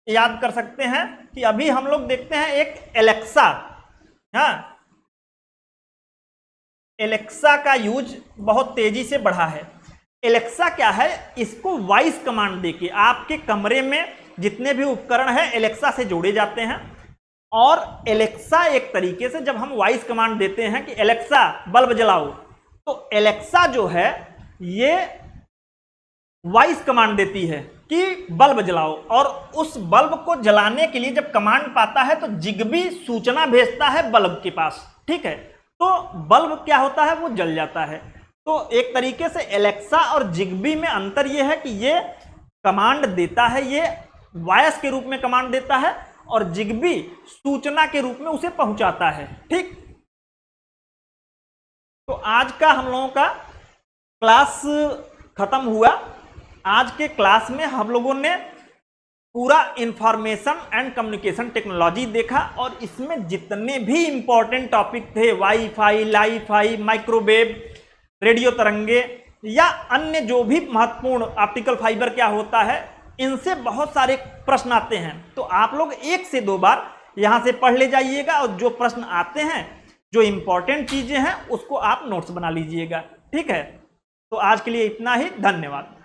याद कर सकते हैं कि अभी हम लोग देखते हैं एक एलेक्सा, हाँ, एलेक्सा का यूज बहुत तेजी से बढ़ा है। एलेक्सा क्या है, इसको वॉइस कमांड देके आपके कमरे में जितने भी उपकरण हैं एलेक्सा से जोड़े जाते हैं। और एलेक्सा एक तरीके से जब हम वॉइस कमांड देते हैं कि एलेक्सा बल्ब जलाओ, तो एलेक्सा जो है ये वॉइस कमांड देती है कि बल्ब जलाओ, और उस बल्ब को जलाने के लिए जब कमांड पाता है तो जिगबी सूचना भेजता है बल्ब के पास। ठीक है, तो बल्ब क्या होता है, वो जल जाता है। तो एक तरीके से एलेक्सा और जिगबी में अंतर यह है कि ये कमांड देता है, ये वॉइस के रूप में कमांड देता है, और जिगबी सूचना के रूप में उसे पहुंचाता है। ठीक, तो आज का हम लोगों का क्लास खत्म हुआ। आज के क्लास में हम लोगों ने पूरा इंफॉर्मेशन एंड कम्युनिकेशन टेक्नोलॉजी देखा, और इसमें जितने भी इंपॉर्टेंट टॉपिक थे, वाईफाई, लाईफाई, माइक्रोवेव, रेडियो तरंगे या अन्य जो भी महत्वपूर्ण, ऑप्टिकल फाइबर क्या होता है, इनसे बहुत सारे प्रश्न आते हैं। तो आप लोग 1 से 2 बार यहां से पढ़ ले जाइएगा, और जो प्रश्न आते हैं, जो इंपॉर्टेंट चीजें हैं, उसको आप नोट्स बना लीजिएगा। ठीक है, तो आज के लिए इतना ही, धन्यवाद।